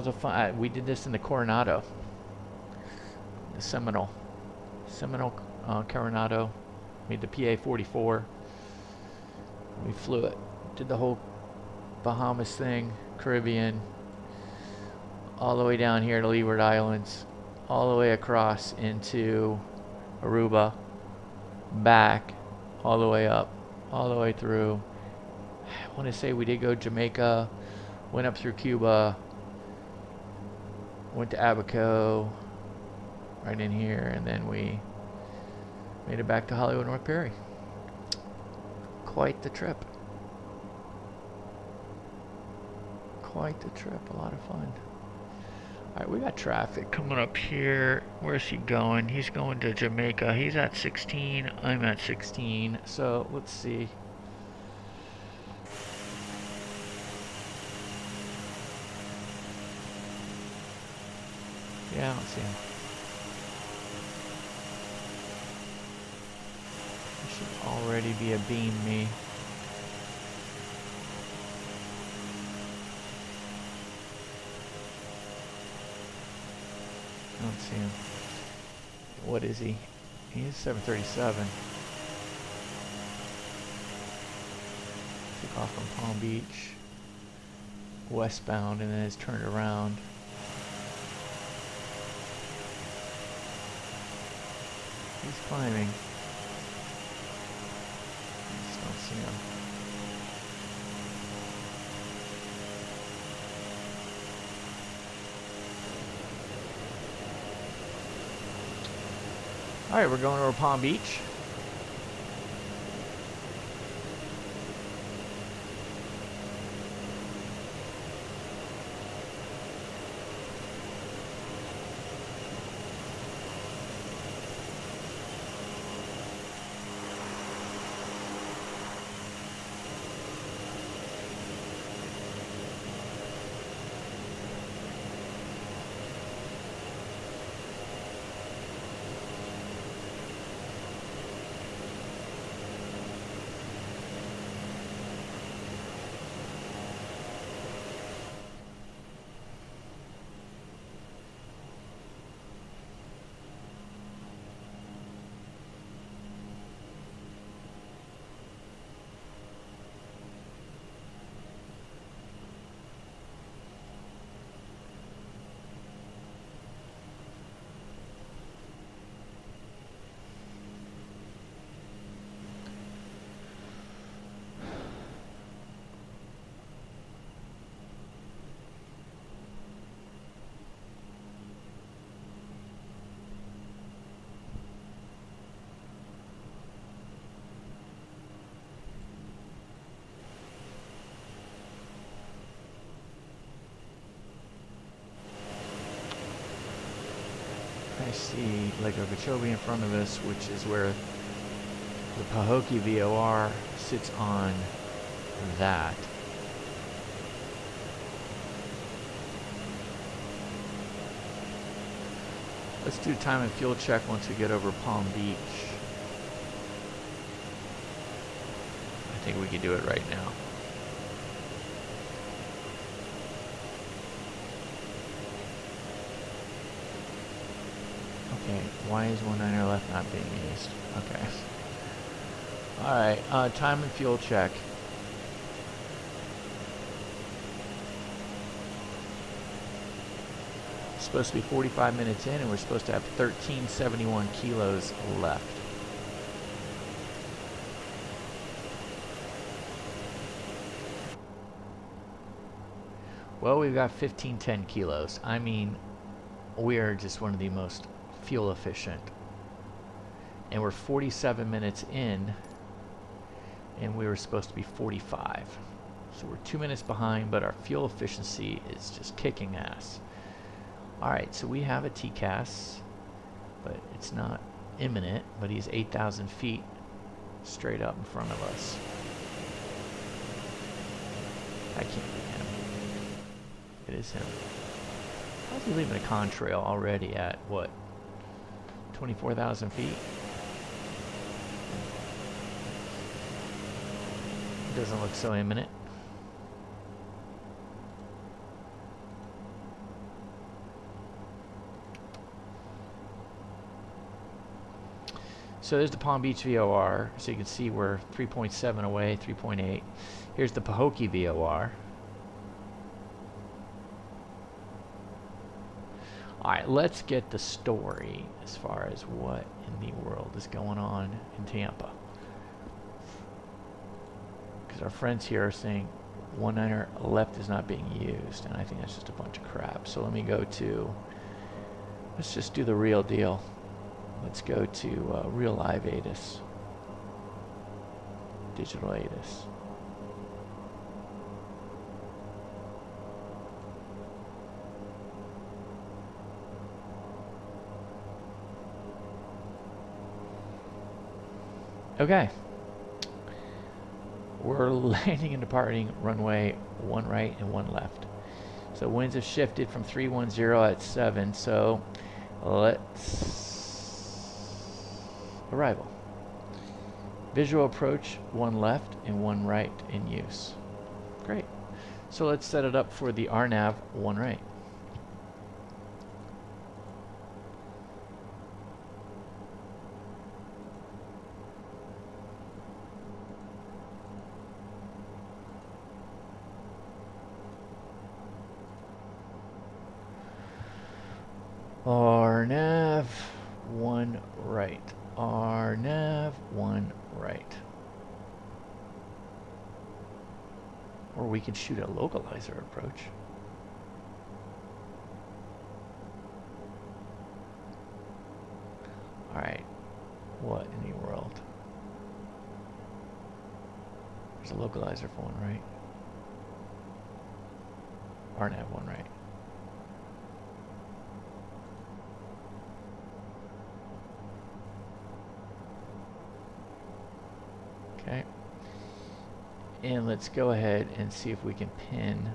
a fun. We did this in the Coronado, the Seminole Coronado. Made the PA-44. We flew it, did the whole Bahamas thing, Caribbean, all the way down here to Leeward Islands, all the way across into Aruba, back, all the way up, all the way through. I want to say we did go Jamaica. Went up through Cuba, went to Abaco, right in here, and then we made it back to Hollywood, North Perry. Quite the trip. Quite the trip, a lot of fun. Alright, we got traffic coming up here. Where's he going? He's going to Jamaica. He's at 16, I'm at 16, so let's see. Yeah, I don't see him. He should already be a beam me. I don't see him. What is he? He is 737. Took off from Palm Beach, westbound, and then is turned around. He's climbing. I just don't see him. Alright, we're going over Palm Beach. I see Lake Okeechobee in front of us, which is where the Pahokee VOR sits on that. Let's do time and fuel check once we get over Palm Beach. I think we can do it right now. Okay, why is 19er left not being used? Okay. Alright, time and fuel check. It's supposed to be 45 minutes in, and we're supposed to have 1371 kilos left. Well, we've got 1510 kilos. I mean, we are just one of the most fuel efficient. And we're 47 minutes in, and we were supposed to be 45. So we're 2 minutes behind, but our fuel efficiency is just kicking ass. Alright, so we have a TCAS, but it's not imminent, but he's 8,000 feet straight up in front of us. That can't be him. It is him. How's he leaving a contrail already at, what, 24,000 feet? Doesn't look so imminent. So there's the Palm Beach VOR. So you can see we're 3.7 away, 3.8. Here's the Pahokee VOR. Alright, let's get the story as far as what in the world is going on in Tampa. Because our friends here are saying 19er left is not being used, and I think that's just a bunch of crap. So let me go to, let's just do the real deal. Let's go to real live ATIS. Digital ATIS. Okay. We're landing and departing runway 1 right and 1 left. So winds have shifted from 310 at 7. So let's arrival. Visual approach 1 left and 1 right in use. Great. So let's set it up for the RNAV 1 right. RNAV 1 right. RNAV 1 right. Or we could shoot a localizer approach. Alright. What in the world? There's a localizer for 1 right. RNAV 1 right. Okay, and let's go ahead and see if we can pin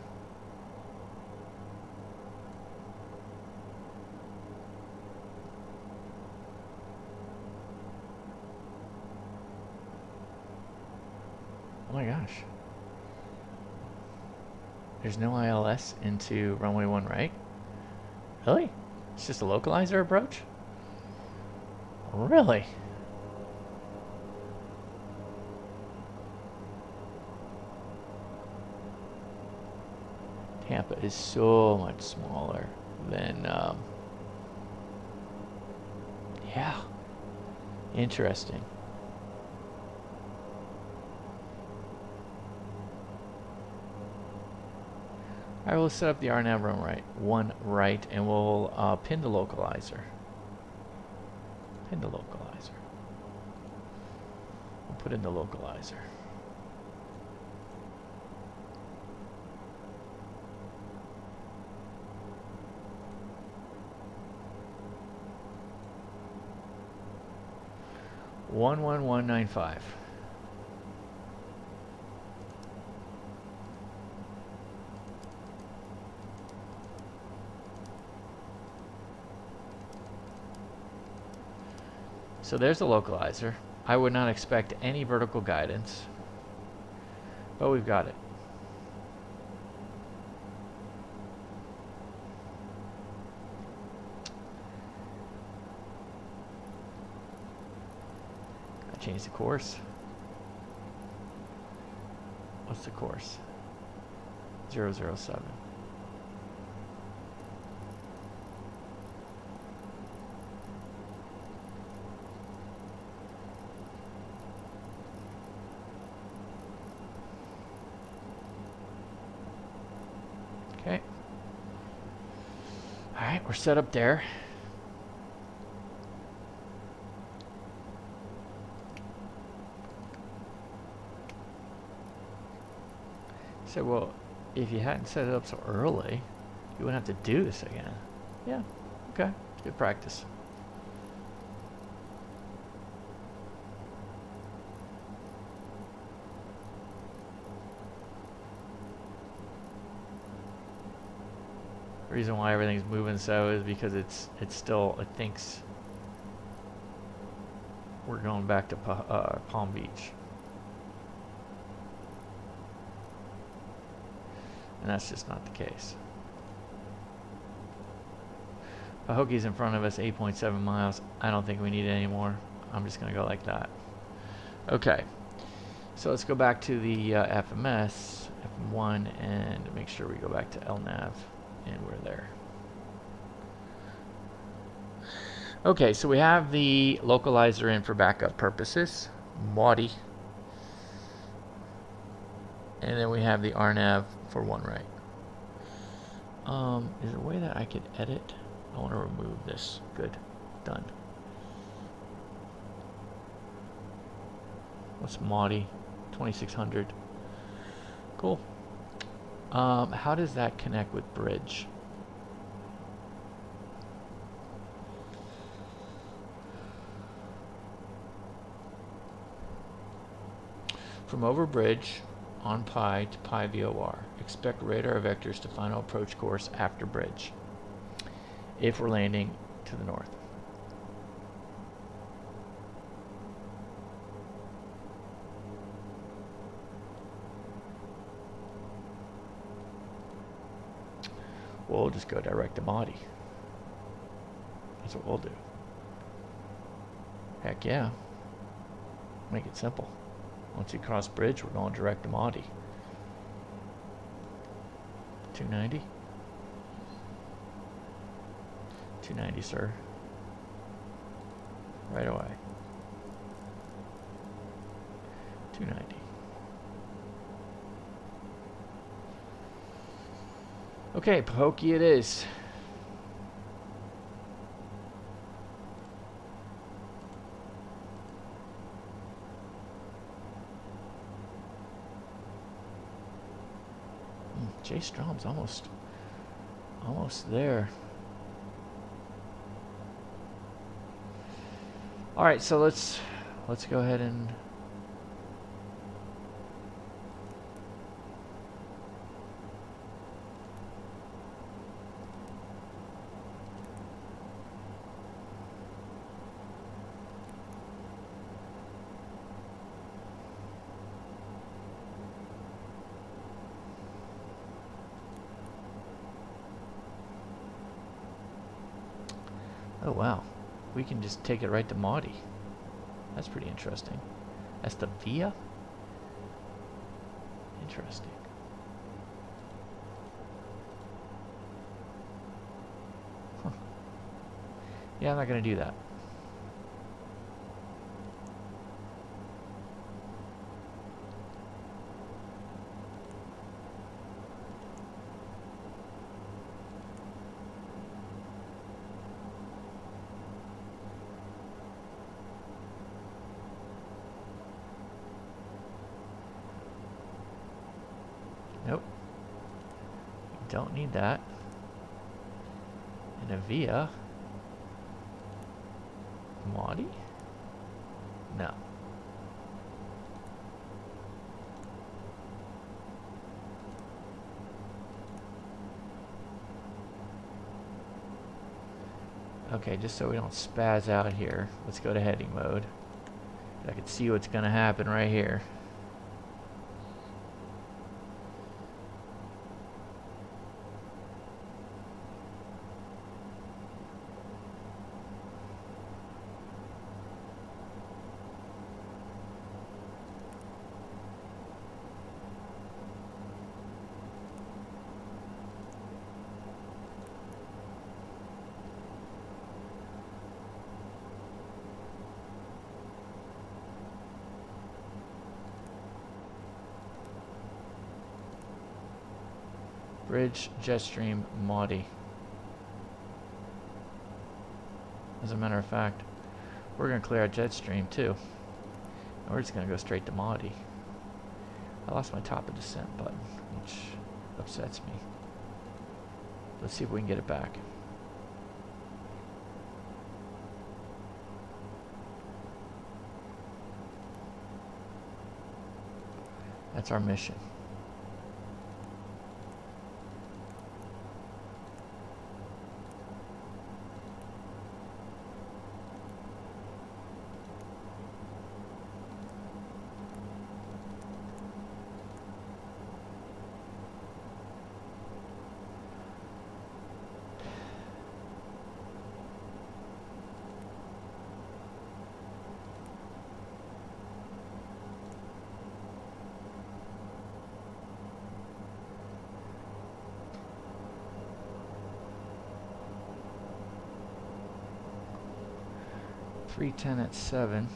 oh my gosh, there's no ILS into runway 1 right? Really? It's just a localizer approach? Really? Tampa is so much smaller than, yeah, interesting. Alright, we'll set up the RNAV run right, 1 right, and we'll pin the localizer. Pin the localizer. We'll put in the localizer. 11195. So there's the localizer. I would not expect any vertical guidance, but we've got it. I changed the course. What's the course? 007. Okay. All right, we're set up there. So, well, if you hadn't set it up so early, you wouldn't have to do this again. Yeah, okay, good practice. The reason why everything's moving so is because it thinks we're going back to Palm Beach. And that's just not the case. Pahokie's in front of us, 8.7 miles. I don't think we need it anymore. I'm just gonna go like that. Okay, so let's go back to the FMS, FM1, and make sure we go back to LNAV, and we're there. Okay, so we have the localizer in for backup purposes, MAJUR, and then we have the RNAV for one right. Is there a way that I could edit? I want to remove this. Good. Done. What's MAJUR? 2600. Cool. How does that connect with bridge? From over bridge on pi to pi VOR. Expect radar vectors to final approach course after bridge, if we're landing to the north. We'll just go direct to MAJUR. That's what we'll do. Heck yeah. Make it simple. Once you cross bridge, we're going direct to MAJUR. 290? 290, sir. Right away. 290. Okay, Pahokie it is. Jay Strom's almost there. All right, so let's go ahead and oh wow, we can just take it right to MAJUR. That's pretty interesting. That's the VIA? Interesting. Huh. Yeah, I'm not going to do that. Nope. Don't need that. And a VIA. MAJUR? No. Okay, just so we don't spaz out here, let's go to heading mode. I can see what's going to happen right here. Bridge, Jetstream, Maudie. As a matter of fact, we're going to clear out Jetstream too. And we're just going to go straight to Maudie. I lost my top of descent button, which upsets me. Let's see if we can get it back. That's our mission. .310 at 7.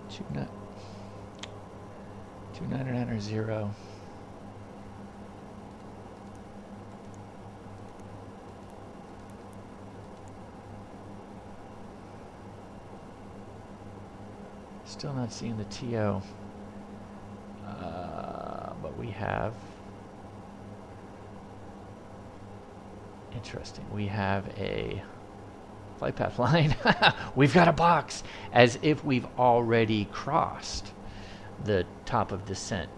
Two 990. Still not seeing the TO. But we have, interesting, we have a flight path line. We've got a box, as if we've already crossed the top of descent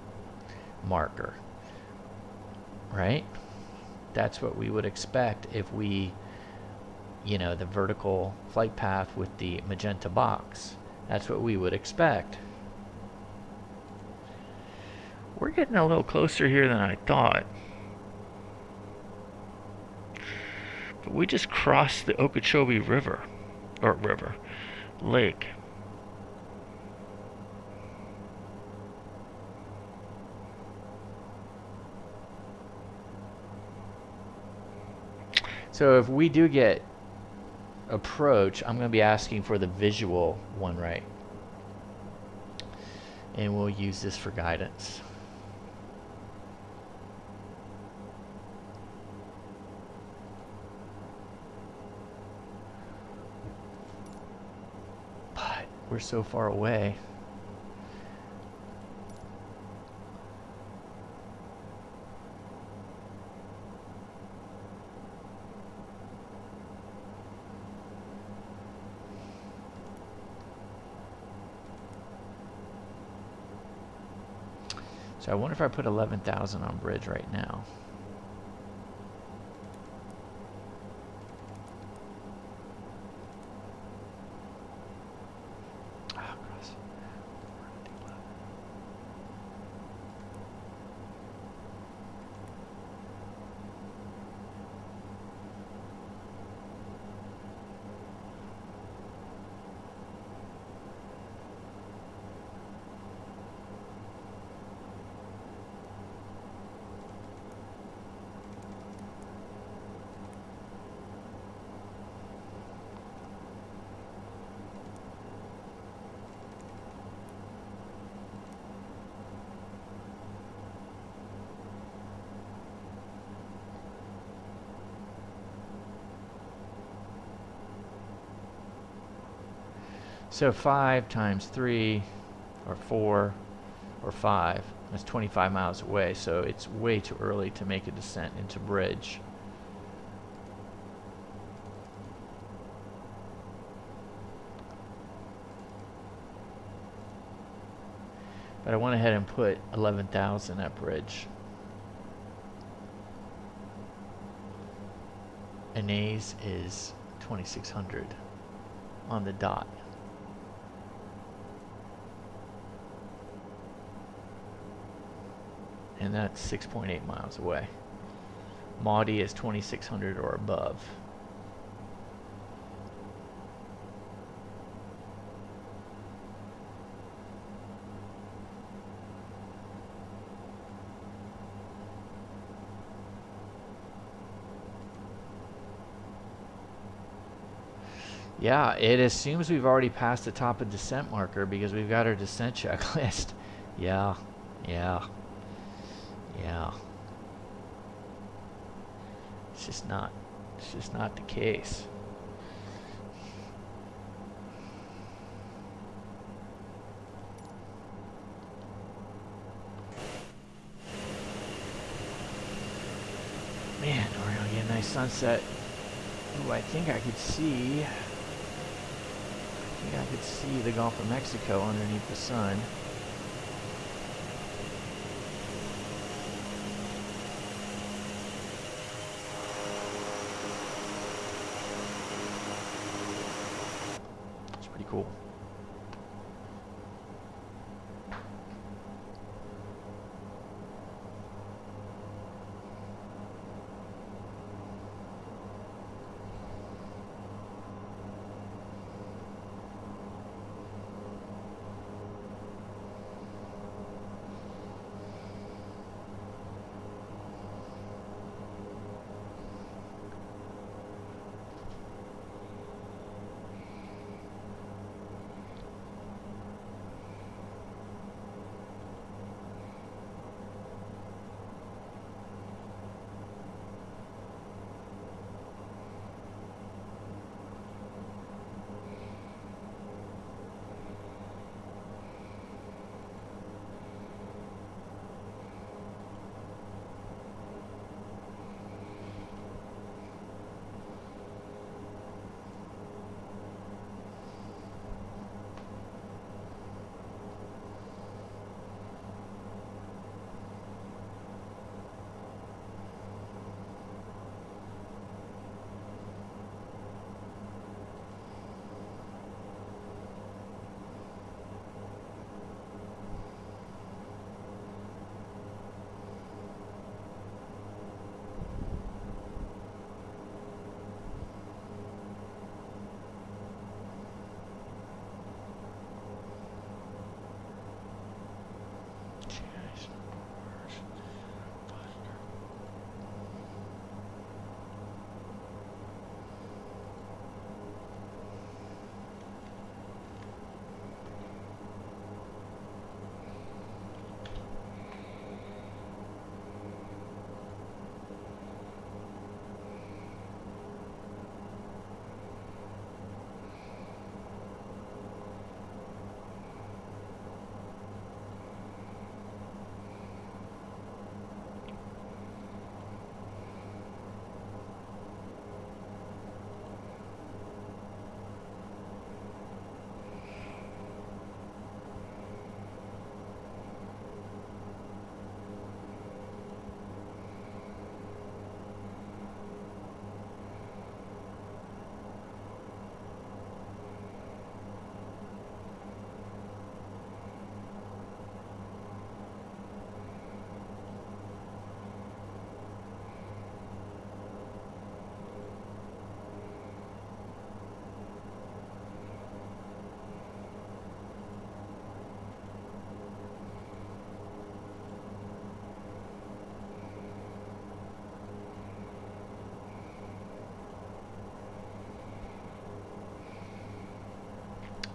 marker, right? That's what we would expect if we, you know, the vertical flight path with the magenta box. That's what we would expect. We're getting a little closer here than I thought. But we just crossed the Okeechobee River. Or lake. So if we do get approach, I'm going to be asking for the visual one, right? And we'll use this for guidance. We're so far away. So I wonder if I put 11,000 on bridge right now. So 5 times 3, or 4, or 5. That's 25 miles away, so it's way too early to make a descent into bridge. But I went ahead and put 11,000 at bridge. And A's is 2,600 on the dot. And that's 6.8 miles away. Maudie is 2,600 or above. Yeah, it assumes we've already passed the top of descent marker because we've got our descent checklist. Yeah. It's just not the case. Man, we're gonna get a nice sunset. Ooh, I think I could see the Gulf of Mexico underneath the sun. It's pretty cool.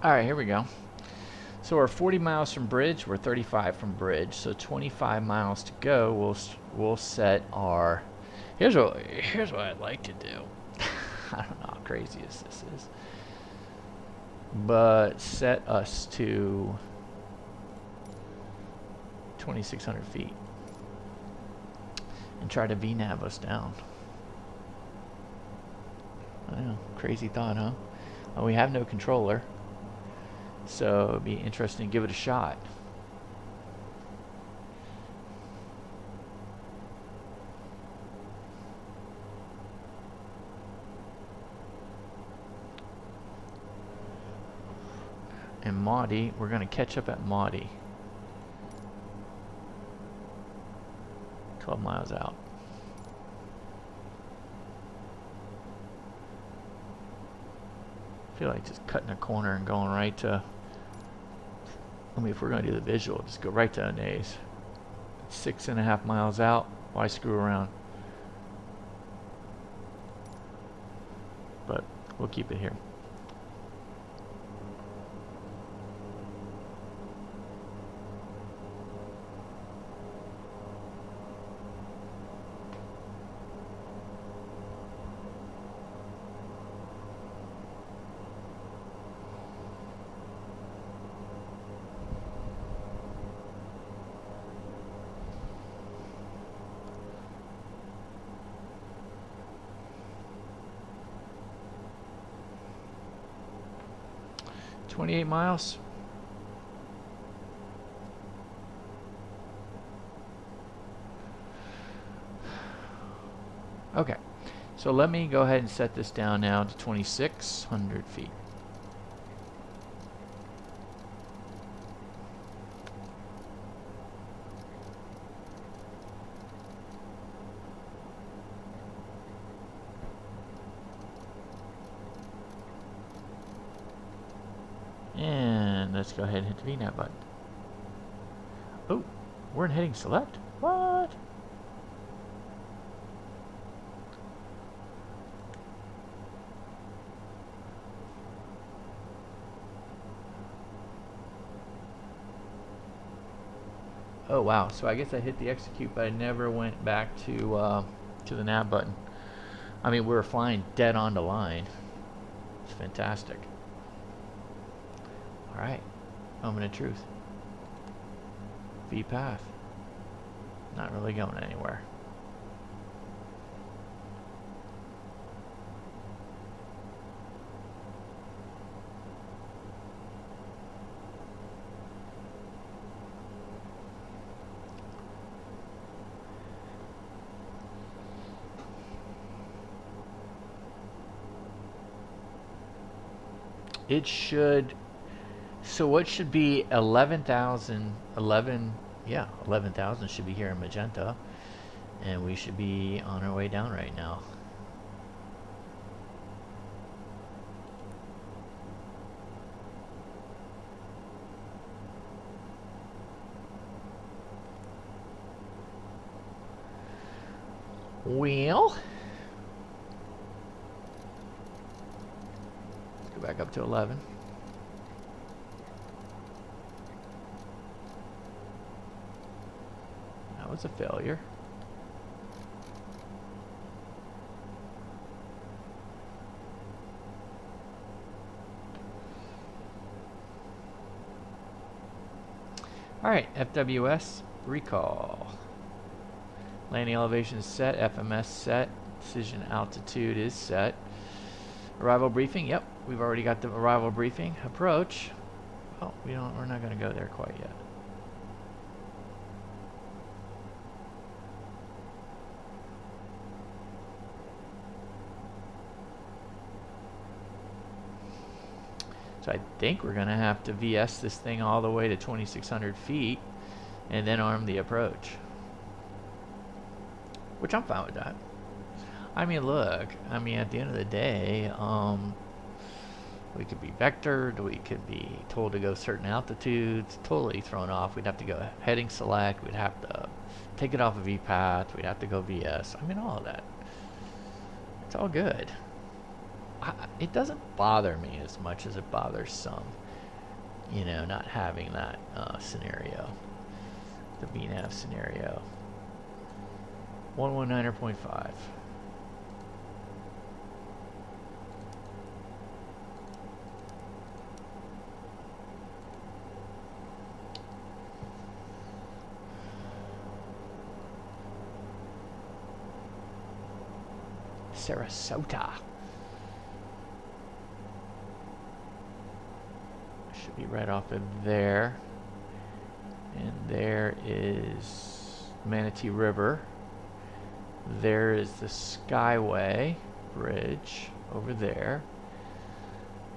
Alright, here we go. So we're 40 miles from bridge, we're 35 from bridge, so 25 miles to go. We'll set our... Here's what I'd like to do. I don't know how crazy this is. But set us to 2,600 feet and try to VNAV us down. I know, crazy thought, huh? Well, we have no controller, so it'd be interesting to give it a shot. And Maudie, we're going to catch up at Maudie. 12 miles out. I feel like just cutting a corner and going right to, I mean, if we're going to do the visual, just go right to Onays. 6.5 miles out. Why screw around? But we'll keep it here. $28 miles. Okay, so let me go ahead and set this down now to 2,600 feet. And let's go ahead and hit the VNAV button. Oh, we're in heading select? What? Oh wow, so I guess I hit the execute, but I never went back to the nav button. I mean, we were flying dead on the line. It's fantastic. Alright, moment of truth. V path. Not really going anywhere. It should. So what should be 11,000, 11,000 should be here in magenta, and we should be on our way down right now. Well, let's go back up to 11. That was a failure. All right, FWS recall. Landing elevation is set, FMS set, decision altitude is set. Arrival briefing, yep, we've already got the arrival briefing. Approach, oh, we're not going to go there quite yet. So I think we're going to have to VS this thing all the way to 2,600 feet and then arm the approach. Which I'm fine with that. I mean, look, I mean, at the end of the day, we could be vectored, we could be told to go certain altitudes, totally thrown off. We'd have to go heading select, we'd have to take it off of VPath, we'd have to go VS. I mean, all of that. It's all good. It doesn't bother me as much as it bothers some, you know, not having that scenario, the VNAV scenario. 119.5. Sarasota. Should be right off of there. And there is Manatee River. There is the Skyway Bridge over there.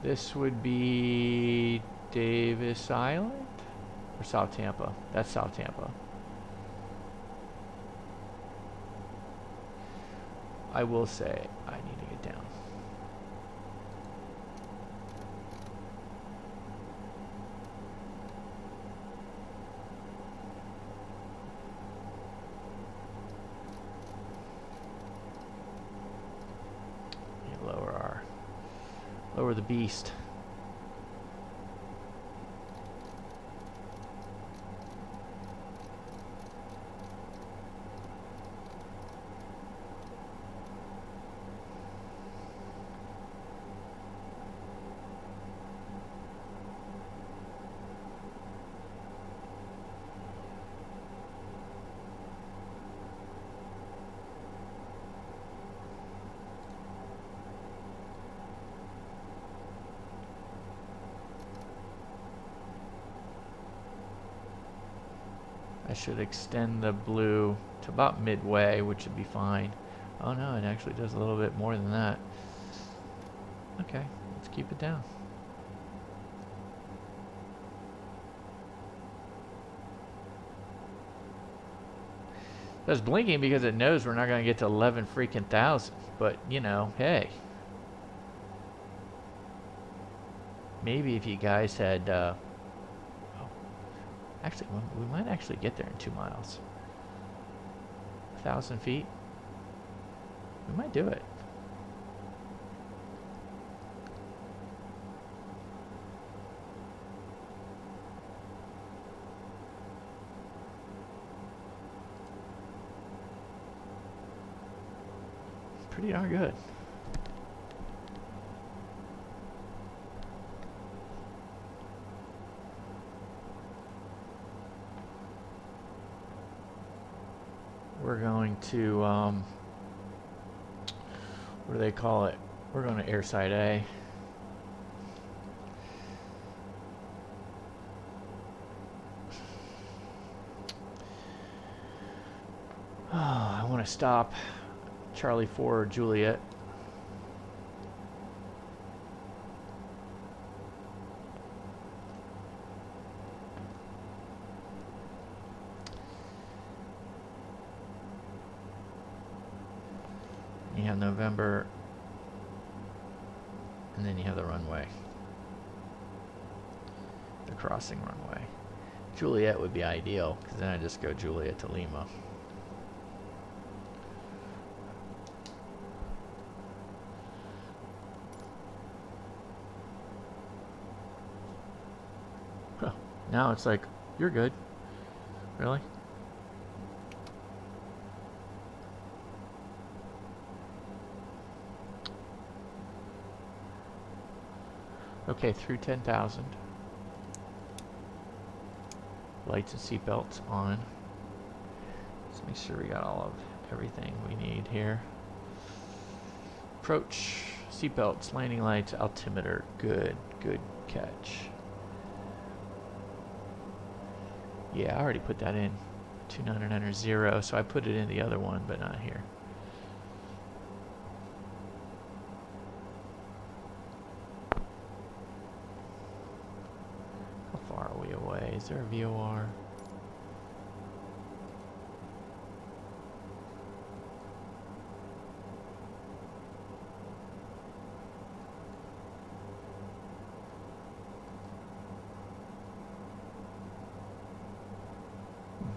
This would be Davis Island or South Tampa. That's South Tampa. I will say I need to get down. Lower the beast. I should extend the blue to about midway, which would be fine. Oh no, it actually does a little bit more than that. Okay, let's keep it down. It's blinking because it knows we're not going to get to 11 freaking thousand. But, you know, hey. Maybe if you guys had... actually, we might actually get there in 2 miles. 1,000 feet. We might do it. Pretty darn good. We're going to, what do they call it? We're going to airside A. Oh, I want to stop Charlie 4 Juliet. You have November, and then you have the runway, the crossing runway. Juliet would be ideal, because then I just go Juliet to Lima. Huh. Now it's like, you're good. Really? Okay, through 10,000. Lights and seatbelts on. Let's make sure we got all of everything we need here. Approach, seatbelts, landing lights, altimeter. Good, good catch. Yeah, I already put that in. 2990, so I put it in the other one, but not here. Is there a VOR?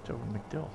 It's over McDill.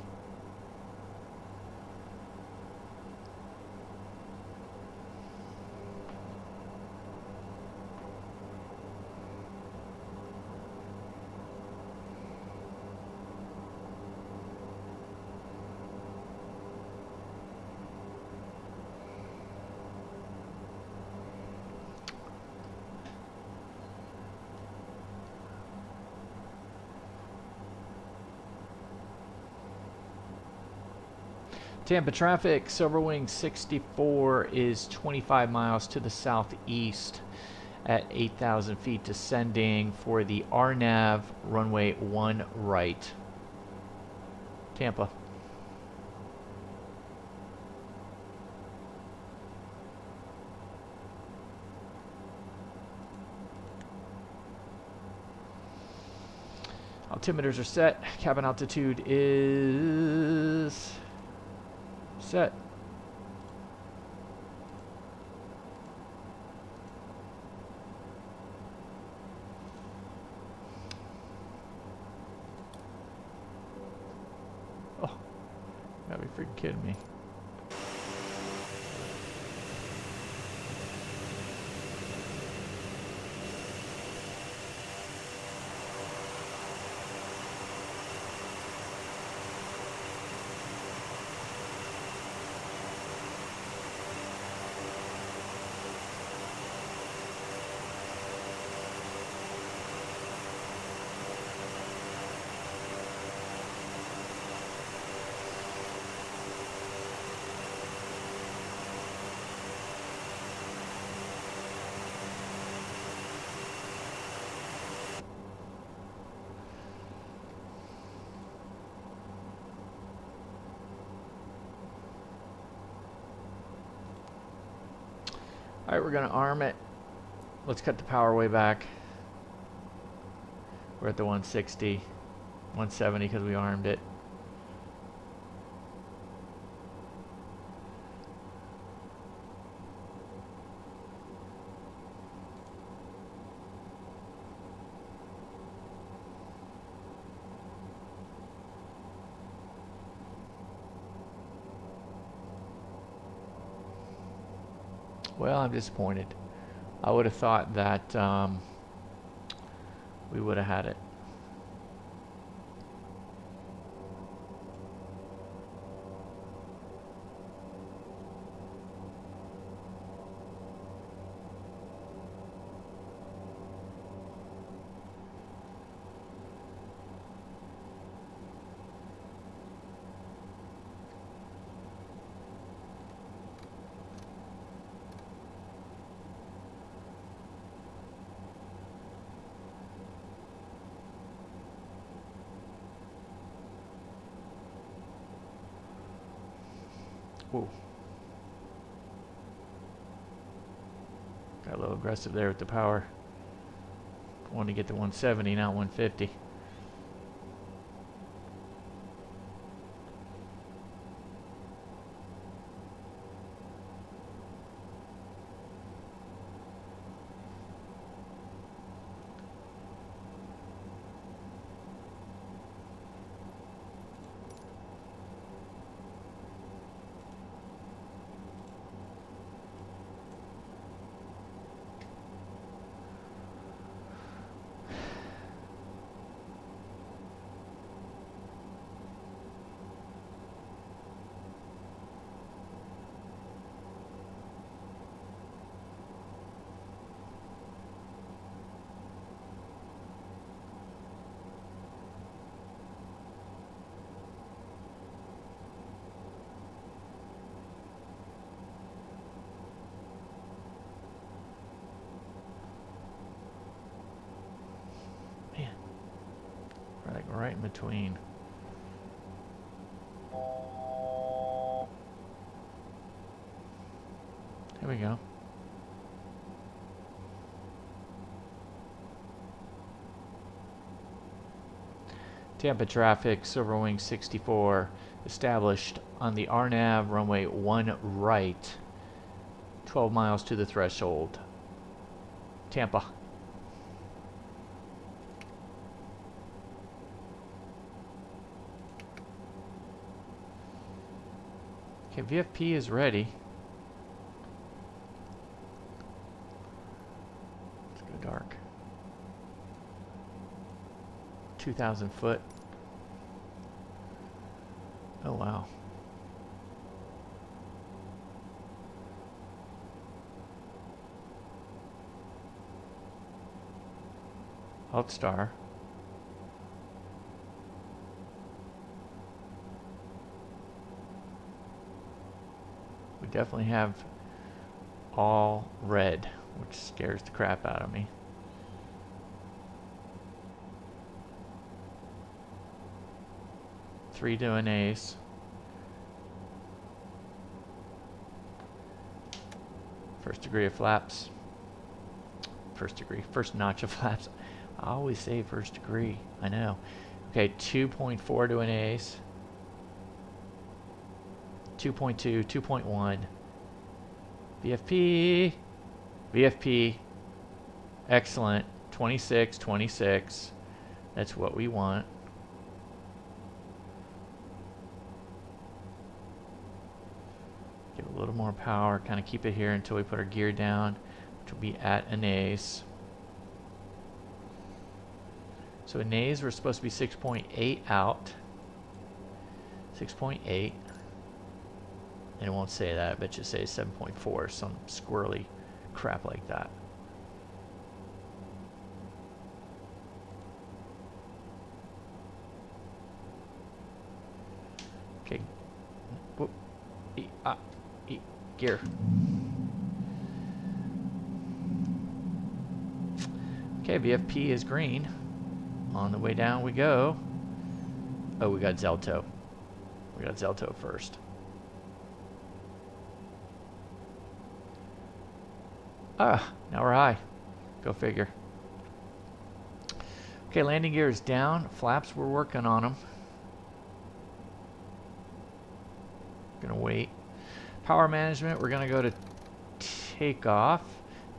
Tampa traffic, Silverwing 64 is 25 miles to the southeast at 8,000 feet, descending for the RNAV runway 1 right. Tampa. Altimeters are set. Cabin altitude is set. Oh, gotta be freaking kidding me. Alright, we're going to arm it. Let's cut the power way back. We're at the 160, 170 because we armed it. Well, I'm disappointed. I would have thought that we would have had it. Whoa. Got a little aggressive there with the power. Want to get to 170, not 150. Like right in between. Here we go. Tampa traffic, Silverwing 64, established on the RNAV runway 1 right, 12 miles to the threshold. Tampa. Okay, VFP is ready. Let's go dark. 2,000 foot. Oh wow. Alt star. We definitely have all red, which scares the crap out of me. Three doing A's. First degree of flaps. First notch of flaps. I always say first degree. I know. Okay, 2.4 doing A's. 2.2, 2.1. VFP. VFP. Excellent. 26, 26. That's what we want. Give it a little more power. Kind of keep it here until we put our gear down, which will be at an A's. So in A's, we're supposed to be 6.8 out. 6.8. And it won't say that. I bet you say 7.4. Some squirrely crap like that. Okay. Whoop. Gear. Okay, VFP is green. On the way down we go. Oh, we got Zelto. We got Zelto first. Ah, now we're high. Go figure. Okay, landing gear is down. Flaps, we're working on them. Gonna wait. Power management, we're gonna go to takeoff.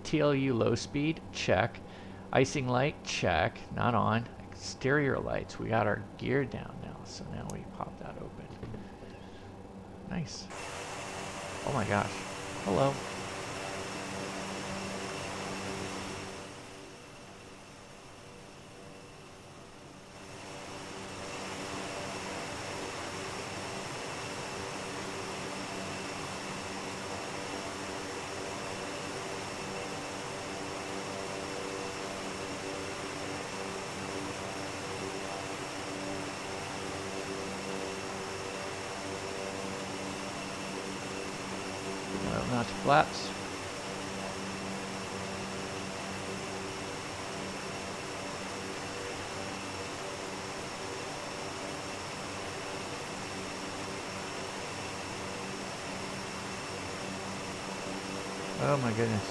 TLU low speed, check. Icing light, check. Not on. Exterior lights, we got our gear down now, so now we pop that open. Nice. Oh my gosh. Hello. Notch flaps. Oh my goodness.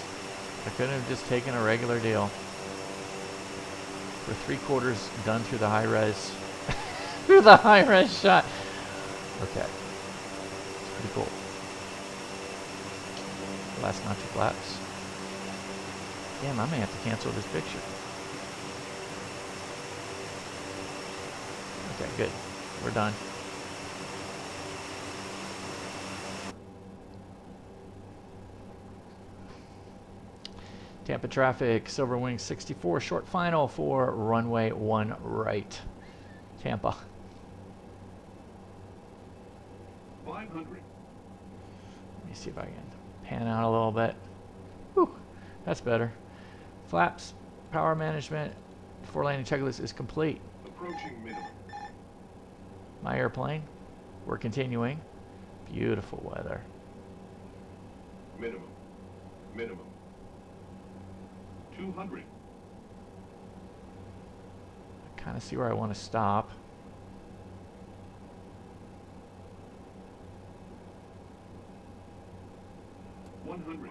I couldn't have just taken a regular deal. We're 3/4 done through the high res. Through the high res shot. Okay. It's pretty cool. Last notch of flaps. Damn, I may have to cancel this picture. Okay, good. We're done. Tampa traffic, Silver Wing 64, short final for runway 1 right. Tampa. 500. Let me see if I can pan out a little bit. Whew, that's better. Flaps, power management, before landing checklist is complete. Approaching minimum. My airplane, we're continuing. Beautiful weather. Minimum. Minimum. 200. I kind of see where I want to stop.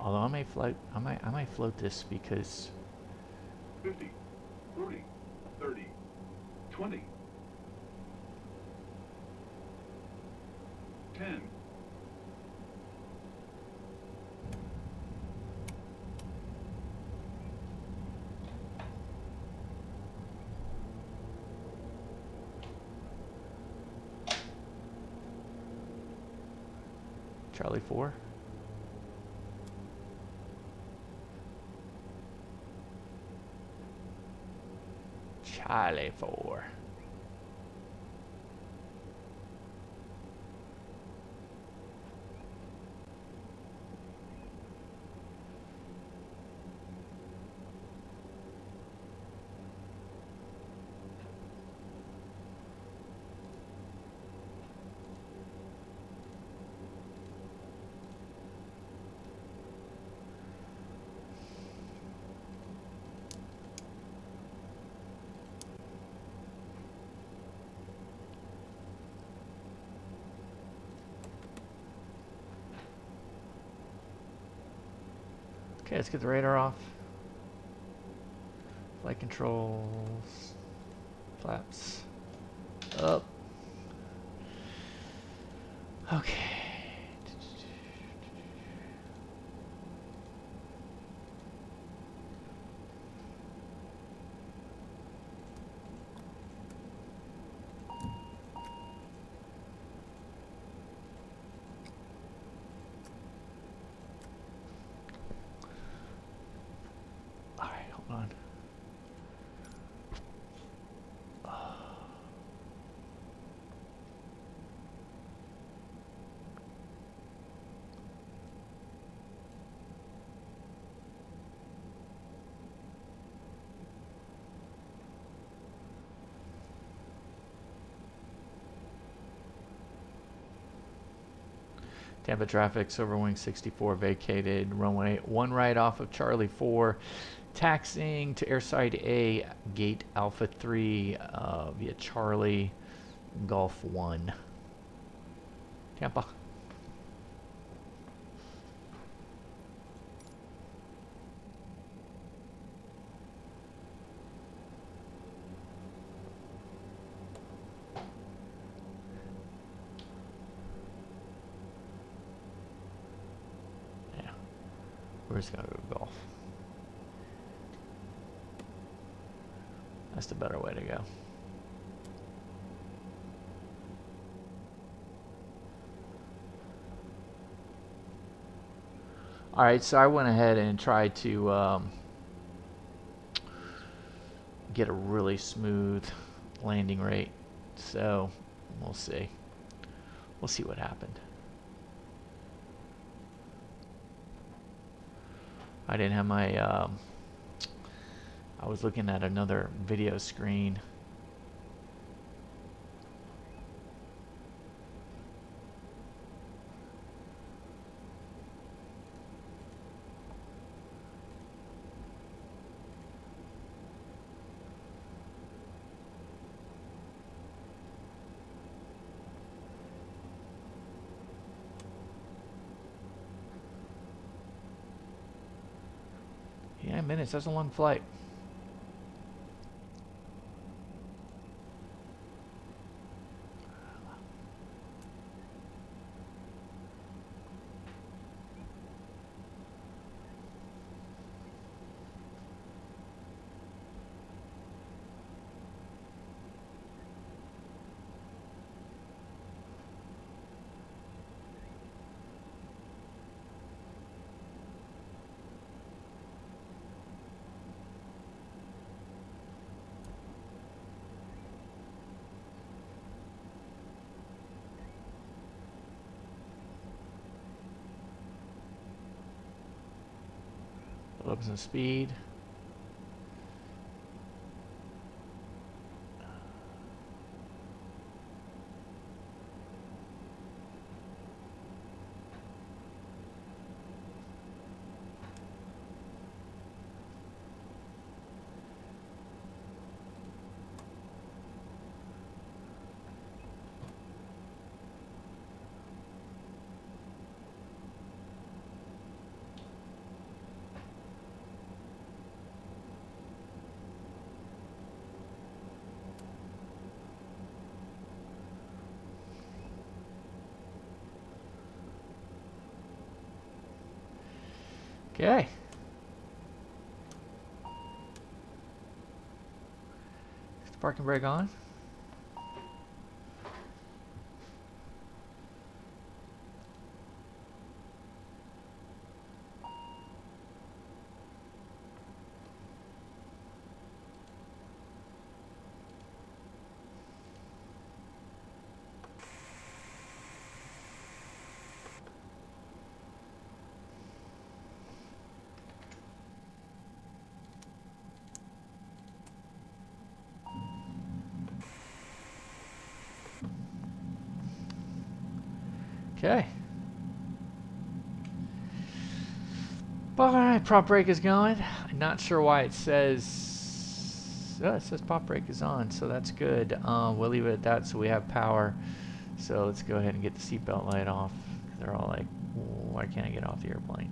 Although I may float, I might float this because 50, 40, 30, 20, 10. Charlie 4. Charlie 4. Okay, let's get the radar off. Flight controls. Flaps. Up. Okay. All right, hold on. Tampa traffic, silver wing 64 vacated, runway 1 right off of Charlie 4, taxiing to airside A, gate Alpha 3 via Charlie, Golf 1. Tampa. We're just gonna go golf. That's the better way to go. Alright, so I went ahead and tried to get a really smooth landing rate. So we'll see. We'll see what happened. I didn't have my, I was looking at another video screen. Yeah, minutes, that's a long flight. Up some speed. Okay. Is the parking brake on? Okay. Alright, prop brake is going. I'm not sure why it says... Oh, it says prop brake is on, so that's good. We'll leave it at that so we have power. So let's go ahead and get the seatbelt light off. They're all like, why can't I get off the airplane?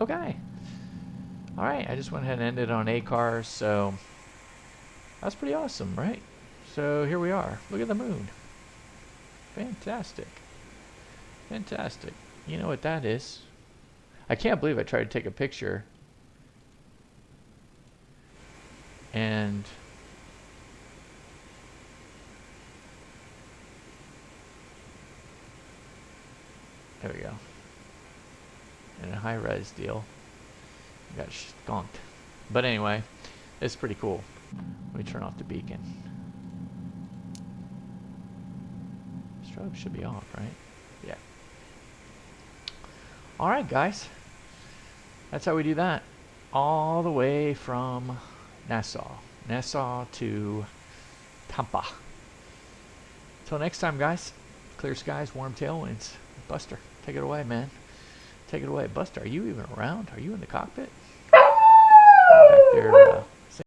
Okay. All right, I just went ahead and ended on ACARS, so that's pretty awesome, right? So here we are. Look at the moon. Fantastic. Fantastic. You know what that is? I can't believe I tried to take a picture and there we go. And a high-res deal. Got skunked. But anyway, it's pretty cool. Let me turn off the beacon. Strobe should be off, right? Yeah. Alright, guys. That's how we do that. All the way from Nassau to Tampa. Till next time, guys. Clear skies, warm tailwinds. Buster, take it away, man. Take it away. Buster, are you even around? Are you in the cockpit? Back there,